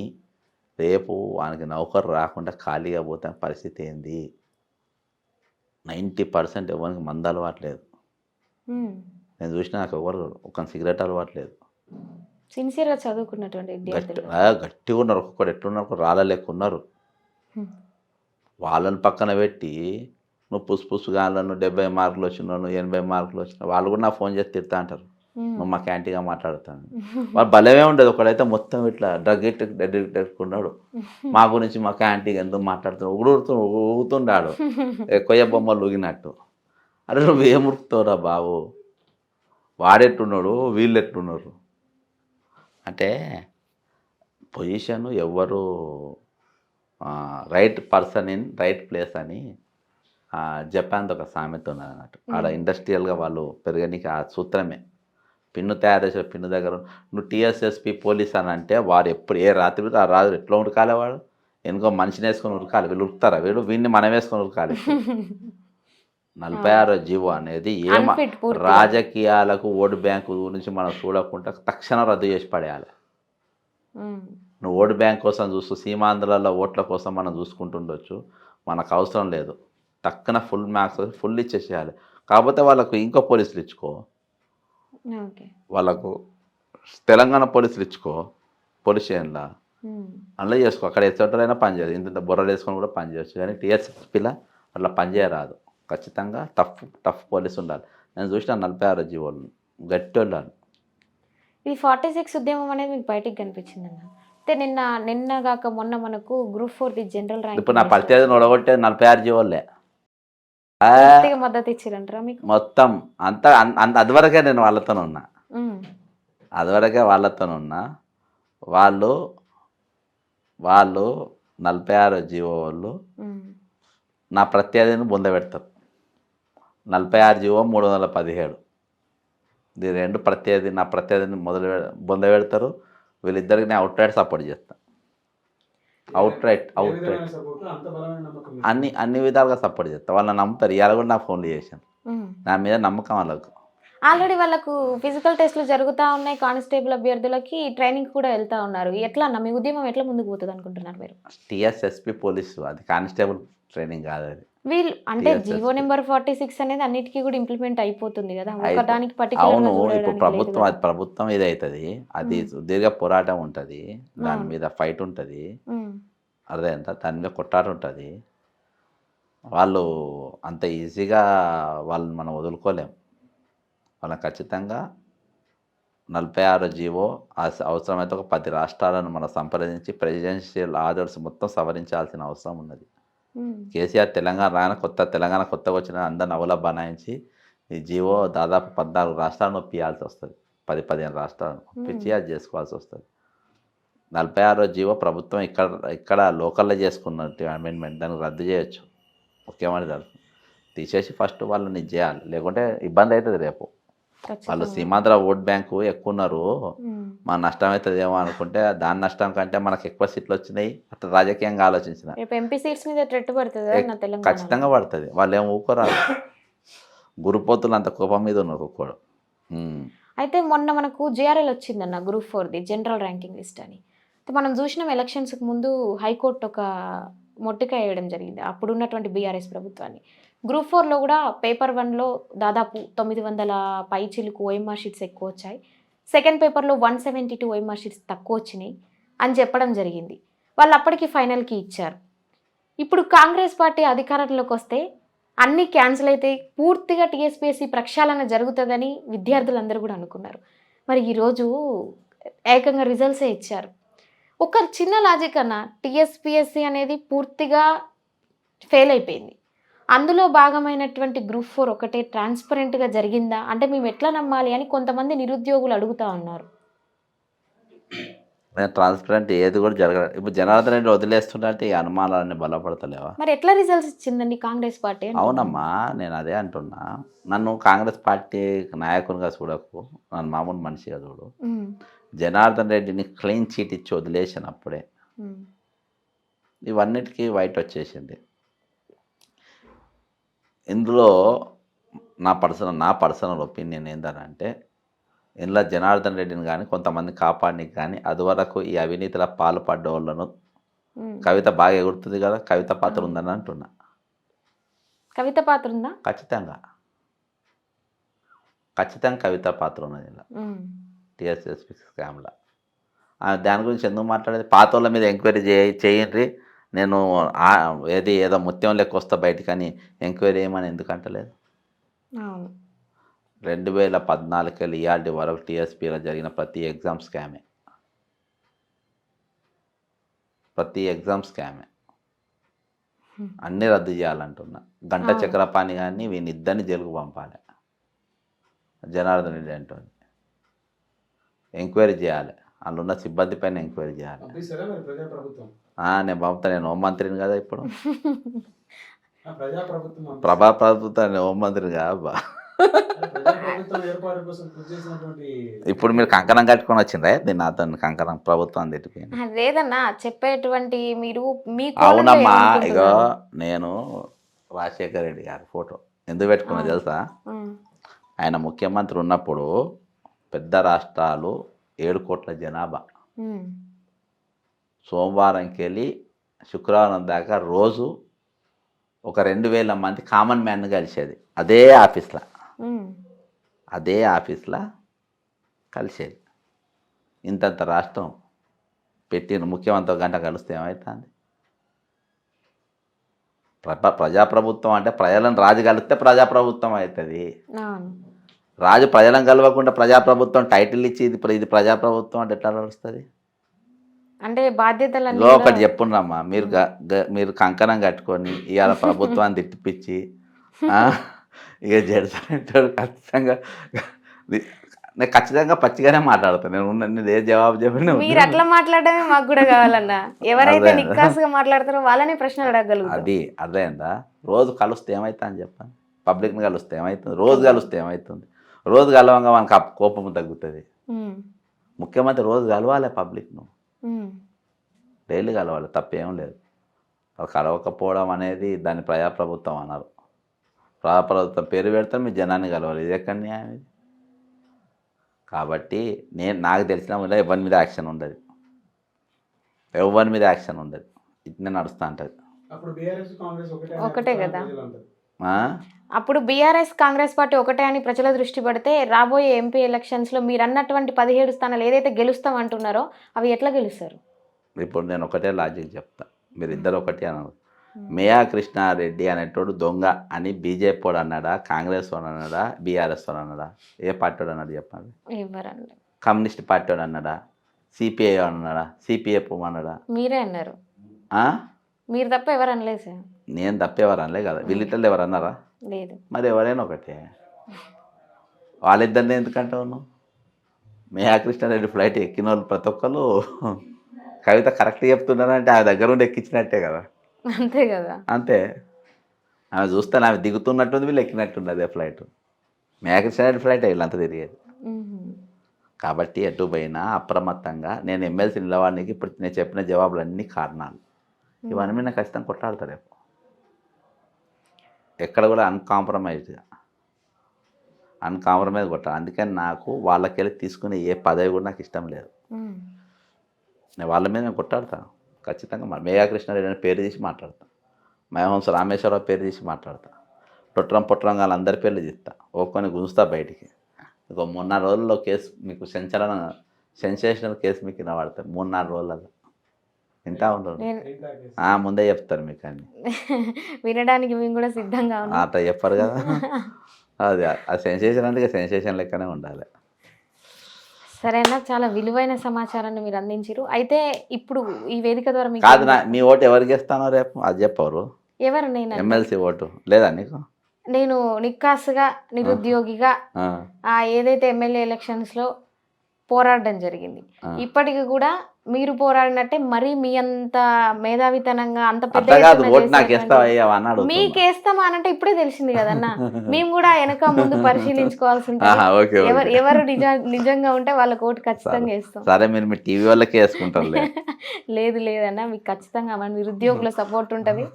రేపు వానికి నౌకరు రాకుండా ఖాళీగా పోతే పరిస్థితి ఏంది? 90% ఎవరికి మందు అలవాట్లేదు. ఉమ్. నేను చూసిన నాకు ఎవరు ఒక సిగరెట్ అలవాట్లేదు. సిన్సియర్గా చదువుకున్నటువంటి విద్యార్థులు. గట్టిగా ఉన్నారు, ఒక్కొక్కడు ఎట్లున్నారు, ఒక రాళ్ళ లెక్క ఉన్నారు. ఉమ్. వాళ్ళని పక్కన పెట్టి నువ్వు పుసుపుసుగా నువ్వు 70 మార్కులు వచ్చినావు, నువ్వు 80 మార్కులు వచ్చినావు, వాళ్ళు కూడా నాకు ఫోన్ చేసి తిడతా అంటారు, ఉమ్. నువ్వు మా క్యాంటీన్గా మాట్లాడుతాను. వాళ్ళు భలేమే ఉండదు. ఒకడైతే మొత్తం ఇట్లా డ్రగ్ అడిక్ట్ ఉన్నాడు, మా గురించి మా క్యాంటీన్ ఎందుకు మాట్లాడుతున్నావు, ఊగుతుండాడు కొయ్య బొమ్మలు ఊగినట్టు. అరే నువ్వు ఏం ఉరుకుతావురా బాబు, వాడెట్టున్నాడు వీళ్ళు ఎట్టున్నారు అంటే పొజిషన్ ఎవరు right person in right place అని జపాన్తో ఒక సామెత ఉన్నది అన్నట్టు. ఆడ ఇండస్ట్రియల్గా వాళ్ళు పెరగడానికి ఆ సూత్రమే. పిన్ను తయారు చేసే పిన్ను దగ్గర నువ్వు టీఎస్ఎస్పి పోలీస్ అని అంటే వారు ఎప్పుడు ఏ రాత్రి ఆ రాజు ఎట్లా ఉరకాలి, వాడు ఎందుకో మనిషిని వేసుకొని ఉరకాలి, వీళ్ళు ఉరుకుతారా, వీడిని మనం వేసుకొని ఉరకాలి. 46వ జీవో అనేది Unfit పూర్తిగా. రాజకీయాలకు ఓటు బ్యాంకు గురించి మనం చూడకుండా తక్షణం రద్దు చేసి పడేయాలి. ఉమ్. నువ్వు ఓటు బ్యాంక్ కోసం చూస్తూ సీమాంధ్రాల ఓట్ల కోసం మనం చూసుకుంటుండొచ్చు, మనకు అవసరం లేదు. టక్కున ఫుల్ మార్క్స్ ఫుల్ ఇచ్చేసేయాలి. కాకపోతే వాళ్ళకు ఇంకో పోలీసులు ఇచ్చుకో, ఓకే. వాళ్ళకు తెలంగాణ పోలీసులు ఇచ్చుకో, పోలీస్ స్టేషన్లో ఉమ్. అందులో చేసుకో. అక్కడ ఎచ్చటైనా పనిచేయదు, ఇంత బుర్రలు వేసుకొని కూడా పనిచేయచ్చు. కానీ టీఎస్ఎస్పీలా అట్లా పనిచేయరాదు. ఖచ్చితంగా టఫ్ పోలీసు ఉండాలి. నేను చూసిన 46 జీవోలు గట్టి ఉండాలి. ఇది 46 ఉద్యమం అనేది మీకు బయటికి కనిపించింది అన్న. అయితే నిన్న కాక మొన్న మనకు గ్రూప్ 4 జనరల్ ర్యాంక్ ఇప్పుడు నా ప్రత్యేకతను ఒడగొట్టేది 46 జీవోలే. మద్దతు ఇచ్చిరంటారా మీకు? మొత్తం అంతా అదివరకే నేను వాళ్ళతో ఉన్నా, ఉమ్. అదివరకే వాళ్ళతో ఉన్నా. వాళ్ళు 46 జీవో వాళ్ళు ఉమ్. నా ప్రత్యర్థిని బొందబెడతారు. 46 జీవో 317 ఇది రెండు ప్రత్యర్థి నా ప్రత్యర్థిని బొందబెడతారు. వీళ్ళిద్దరికి నేను అవుట్ రైట్ సపోర్ట్ చేస్తాను. అవుట్ రైట్ సపోర్ట్ అంత బలమైన నమ్మకం మీకు? అన్ని విధాలుగా సపోర్ట్ చేస్తాను. వాళ్ళని నమ్ముతారు. ఇవాళ కూడా నాకు ఫోన్లు చేశాను, ఉమ్. నా మీద నమ్మకం వాళ్ళకు. ఆల్రెడీ వాళ్ళకు ఫిజికల్ టెస్ట్లు జరుగుతూ ఉన్నాయి. కానిస్టేబుల్ అభ్యర్థులకి ట్రైనింగ్ కూడా వెళ్తా ఉన్నారు. ఎట్లా అన్న మీ ఉద్యమం ఎట్లా ముందుకు పోతుంది అనుకుంటున్నారు మీరు? టీఎస్ఎస్పి పోలీసు, అది కానిస్టేబుల్ ట్రైనింగ్ కాదు. అది వీళ్ళు అంటే TSSP. జీవో నెంబర్ 46 అనేది అన్నిటికీ కూడా ఇంప్లిమెంట్ అయిపోతుంది కదా, అయిపో- ఒకదానికి అవును, పర్టికులర్ ఇప్పుడు ప్రభుత్వం అది ప్రభుత్వం ఇది అవుతుంది. అది సుదీర్ఘ పోరాటం ఉంటుంది, దాని మీద ఫైట్ ఉంటుంది, అర్థమైందా, దాని మీద కొట్టాట ఉంటుంది. వాళ్ళు అంత ఈజీగా వాళ్ళని మనం వదులుకోలేం. వాళ్ళని ఖచ్చితంగా 46 జీవో అవసరమైతే ఒక 10 రాష్ట్రాలను మనం సంప్రదించి ప్రెసిడెన్షియల్ ఆర్డర్స్ మొత్తం సవరించాల్సిన అవసరం ఉన్నది. కేసీఆర్ తెలంగాణ కొత్తగా వచ్చిన అందరిని అవలా బనాయించి ఈ జీవో దాదాపు 14 రాష్ట్రాలను ఒప్పియాల్సి వస్తుంది, 10-15 రాష్ట్రాలను ఒప్పించి అది చేసుకోవాల్సి వస్తుంది. 46 జీవో ప్రభుత్వం ఇక్కడ లోకల్లో చేసుకున్నట్టు అమెండ్మెంట్ దానికి రద్దు చేయొచ్చు. ముఖ్యమంత్రి తీసేసి ఫస్ట్ వాళ్ళని చేయాలి, లేకుంటే ఇబ్బంది అవుతుంది. రేపు వాళ్ళు సీమాంధ్ర ఓట్ బ్యాంకు ఎక్కువ ఉన్నారు, మన నష్టం అవుతుందేమో అనుకుంటే దాని నష్టం కంటే మనకు ఎక్కువ సీట్లు వచ్చినాయి. అట్లా రాజకీయంగా ఆలోచించిన ఎంపీ సీట్స్ మీద థ్రెట్ పడుతుంది తెలంగాణ. ఖచ్చితంగా పడుతుంది. వాళ్ళు ఏమో ఊకోరాదు, గురుపోతులు అంత కోపం మీద ఉన్నారు ఒక్కొక్కడు. అయితే మొన్న మనకు జేఆర్ఎల్ వచ్చిందన్న గ్రూప్ 4 జనరల్ ర్యాంకింగ్ లిస్ట్ అని. అయితే మనం చూసినాం ఎలక్షన్స్కి ముందు హైకోర్టు ఒక మొట్టికాయ వేయడం జరిగింది అప్పుడు ఉన్నటువంటి బీఆర్ఎస్ ప్రభుత్వాన్ని. గ్రూప్ 4లో కూడా పేపర్ 1లో దాదాపు 900 పైచిలకు ఓఎంఆర్ షీట్స్ ఎక్కువ వచ్చాయి, సెకండ్ పేపర్లో 172 ఓఎంఆర్ షీట్స్ తక్కువ వచ్చినాయి అని చెప్పడం జరిగింది. వాళ్ళు అప్పటికి ఫైనల్కి ఇచ్చారు. ఇప్పుడు కాంగ్రెస్ పార్టీ అధికారంలోకి వస్తే అన్నీ క్యాన్సిల్ అయితే పూర్తిగా టీఎస్పీఎస్సీ ప్రక్షాళన జరుగుతుందని విద్యార్థులందరూ కూడా అనుకున్నారు. మరి ఈరోజు ఏకంగా రిజల్ట్సే ఇచ్చారు. ఒక చిన్న లాజిక్ అన్న, టీఎస్పీఎస్సీ అనేది పూర్తిగా ఫెయిల్ అయిపోయింది. అందులో భాగమైనటువంటి గ్రూప్ 4 ఒకటే ట్రాన్స్పరెంట్గా జరిగిందా అంటే మేము ఎట్లా నమ్మాలి అని కొంతమంది నిరుద్యోగులు అడుగుతూ ఉన్నారు. ట్రాన్స్పరెంట్ ఏది కూడా జరగదు. ఇప్పుడు జనార్దన్ రెడ్డి వదిలేస్తుంటే ఈ అనుమానాలన్నీ బలపడతలేవా? మరి ఎట్లా రిజల్ట్స్ ఇచ్చిందండి కాంగ్రెస్ పార్టీ? అవునమ్మా, నేను అదే అంటున్నా. నన్ను కాంగ్రెస్ పార్టీ నాయకునిగా చూడకు, నన్ను మామూలు మనిషిగా చూడు. జనార్దన్ రెడ్డిని క్లీన్ చీట్ ఇచ్చి వదిలేసినప్పుడే ఇవన్నిటికీ వైట్ వచ్చేసింది. ఇందులో నా పర్సనల్ ఒపీనియన్ ఏంటంటే ఇందులో జనార్దన్ రెడ్డిని కానీ కొంతమంది కాపాడికి కానీ అదివరకు ఈ అవినీతిలో పాల్పడ్డ వాళ్ళను కవిత బాగా ఎగురుతుంది కదా, కవిత పాత్ర ఉందని అంటున్నా. కవిత పాత్ర ఉందా? ఖచ్చితంగా కవిత పాత్ర ఉన్నది ఇలా టీఎస్ఎస్పీ స్కామ్లో. దాని గురించి ఎందుకు మాట్లాడేది? పాత వాళ్ళ మీద ఎంక్వైరీ చేయండి, నేను ఏదో ముత్యం లెక్క వస్తా బయటకని ఎంక్వైరీ చేయమని ఎందుకు అంటలేదు? 2014 ఇయాల్టి వరకు టీఎస్పీలో జరిగిన ప్రతి ఎగ్జామ్ స్కామే. అన్నీ రద్దు చేయాలంటున్నా. గంట చక్రపాణి కానీ వీనిద్దరిని జైలుకు పంపాలి. జనార్దన్ రెడ్డి అంటుంది ఎంక్వైరీ చేయాలి, అందులో ఉన్న సిబ్బంది పైన ఎంక్వైరీ చేయాలి. నేను పంపుతా, నేను హోంమంత్రిని కదా ఇప్పుడు. ప్రభుత్వం హోంమంత్రిని కాదు. ఇప్పుడు మీరు కంకణం కట్టుకొని వచ్చిండ్రా దీన్ని అతను కంకణం ప్రభుత్వం తిట్టిపోయింది. లేదన్నా చెప్పేటువంటి మీరు అవునమ్మా. ఇగో నేను రాజశేఖర రెడ్డి గారి ఫోటో ఎందుకు పెట్టుకున్నా తెలుసా? ఆయన ముఖ్యమంత్రి ఉన్నప్పుడు పెద్ద రాష్ట్రాలు 7 కోట్ల జనాభా, సోమవారంకి వెళ్ళి శుక్రవారం దాకా రోజు ఒక 2000 మంది కామన్ మ్యాన్ కలిసేది అదే ఆఫీస్లో కలిసేది. ఇంతంత రాష్ట్రం పెట్టిన ముఖ్యమంత్రి గంట కలిస్తే ఏమవుతుంది? ప్రజాప్రభుత్వం అంటే ప్రజలను రాజు కలిస్తే ప్రజాప్రభుత్వం అవుతుంది. రాజు ప్రజలను కలవకుండా ప్రజాప్రభుత్వం టైటిల్ ఇచ్చి ఇది ప్రజాప్రభుత్వం అంటే ఎట్లా నడుస్తుంది? అంటే బాధ్యతలు ఒకటి చెప్పున్నామ్మా, మీరు కంకణం కట్టుకొని ఇవాళ ప్రభుత్వాన్ని తిట్టిపిచ్చి ఇక జడ్జంటాడు. నేను ఖచ్చితంగా పచ్చిగానే మాట్లాడతాను. నేను ఏ జవాబు చెప్పిన మీరు అట్లా మాట్లాడమే మాకు కూడా కావాలన్నా. ఎవరైతే నిక్కాసుగా మాట్లాడతారో వాళ్ళని ప్రశ్నలు అడగగలుగుతారు. అది అర్థమైందా? రోజు కలిస్తే ఏమవుతా అని చెప్పాను. పబ్లిక్ని కలిస్తే ఏమవుతుంది? రోజు కలిస్తే ఏమవుతుంది? రోజు కలవంగా మనకు కోపం తగ్గుతుంది. ముఖ్యమంత్రి రోజు కలవాలి పబ్లిక్ను, డైలీ కలవాలి, తప్పేం లేదు. కలవకపోవడం అనేది దాన్ని ప్రజాప్రభుత్వం అన్నారు. ప్రజాప్రభుత్వం పేరు పెడితే మీ జనాన్ని కలవాలి, ఇది ఎక్కడ న్యాయం ఇది? కాబట్టి నాకు తెలిసిన ఎవరి మీద యాక్షన్ ఉండదు, ఇట్నే నడుస్తూ ఉంటుంది. ఒకటే కదా. అప్పుడు బీఆర్ఎస్ కాంగ్రెస్ పార్టీ ఒకటే అని ప్రజల దృష్టి పడితే రాబోయే ఎంపీ ఎలక్షన్స్లో మీరు అన్నటువంటి 17 స్థానాలు ఏదైతే గెలుస్తాం అంటున్నారో అవి ఎట్లా గెలుస్తారు? ఇప్పుడు నేను ఒకటే లాజిక్ చెప్తా, మీరు ఇద్దరు ఒకటే అన్నారు. మేయా కృష్ణారెడ్డి అనేటోడు దొంగ అని బీజేపీ వాడు అన్నాడా, కాంగ్రెస్ వాడు అన్నాడా, బీఆర్ఎస్ వాడు అన్నాడా? ఏ పార్టీ వాడు అన్నాడు చెప్పండి? కమ్యూనిస్ట్ పార్టీ వాడు అన్నాడా, సిపిఐ వాడు అన్నాడా, సిపిఎఫ్ అన్నాడా? మీరే అన్నారు. మీరు తప్ప ఎవరు అనలేదు సార్. నేను తప్ప ఎవరు అనలే కదా. వీళ్ళిద్దరు ఎవరు అన్నారా? లేదు. మరి ఎవరైనా ఒకటే. వాళ్ళిద్దరిని ఎందుకంటావు నువ్వు? మేయా కృష్ణారెడ్డి ఫ్లైట్ ఎక్కిన వాళ్ళు ప్రతి ఒక్కరు కవిత కరెక్ట్ చెప్తున్నారంటే ఆ దగ్గర ఉండి ఎక్కించినట్టే కదా. అంతే కదా. అంతే. ఆమె చూస్తాను ఆమె దిగుతున్నట్టుంది, వీళ్ళు ఎక్కినట్టుంది అదే ఫ్లైట్. మేయా కృష్ణారెడ్డి ఫ్లైట్ వీళ్ళంతా తిరిగేది. కాబట్టి ఎటు పోయినా అప్రమత్తంగా నేను ఎమ్మెల్సీ నిలవాడికి ఇప్పుడు నేను చెప్పిన జవాబులు అన్నీ కారణాలు. ఇవన్నీ మీద ఖచ్చితంగా కొట్లాడతారు రేపు. ఎక్కడ కూడా అన్కాంప్రమైజ్ కొట్టాలి. అందుకని నాకు వాళ్ళకెళ్ళి తీసుకునే ఏ పదవి కూడా నాకు ఇష్టం లేదు. నేను వాళ్ళ మీద నేను కొట్టాడతాను ఖచ్చితంగా. మేయా కృష్ణారెడ్డి అనే పేరు తీసి మాట్లాడతాను, మహోంస రామేశ్వరరావు పేరు తీసి మాట్లాడతాను, పొట్రం వాళ్ళందరి పేర్లు తీస్తా, ఒక్కొని గుంజుతా బయటికి. ఇంకో 3-4 రోజుల్లో కేసు మీకు సెన్సేషనల్ కేసు మీకు వినబడతాయి. 3-4 రోజులలో వింటా ఉండరు, ముందే చెప్తారు మీకు అన్ని. వినడానికి మేము కూడా సిద్ధంగా ఉన్నాం. అట్లా చెప్పారు కదా. అది ఆ సెన్సేషన్ అంటే సెన్సేషన్ లెక్కనే ఉండాలి. సరేనా, చాలా విలువైన సమాచారాన్ని మీరు అందించారు. అయితే ఇప్పుడు ఈ వేదిక ద్వారా మీకు కాదు, మీ ఓటు ఎవరికి ఇస్తానో రేపు అది చెప్పరు. ఎవరు? నేను ఎమ్మెల్సీ ఓటు లేదా నీకు? నేను నిక్కాసుగా నిరుద్యోగిగా ఏదైతే ఎమ్మెల్యే ఎలక్షన్స్లో పోరాడడం జరిగింది. ఇప్పటికి కూడా మీరు పోరాడినట్టే మరీ మీ అంత మేధావితనంగా అంత పెద్ద మీకేస్తామా అనంటే ఇప్పుడే తెలిసింది కదన్న. మేము కూడా వెనక ముందు పరిశీలించుకోవాల్సి ఉంటుంది. ఎవరు నిజంగా ఉంటే వాళ్ళకి ఓటు ఖచ్చితంగా వేస్తాం. సరే, మీరు మీ టీవీ వాళ్ళకి వేసుకుంటారు. లేదన్న, మీకు ఖచ్చితంగా మన నిరుద్యోగుల సపోర్ట్ ఉంటుంది,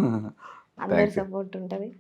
అందరి సపోర్ట్ ఉంటుంది.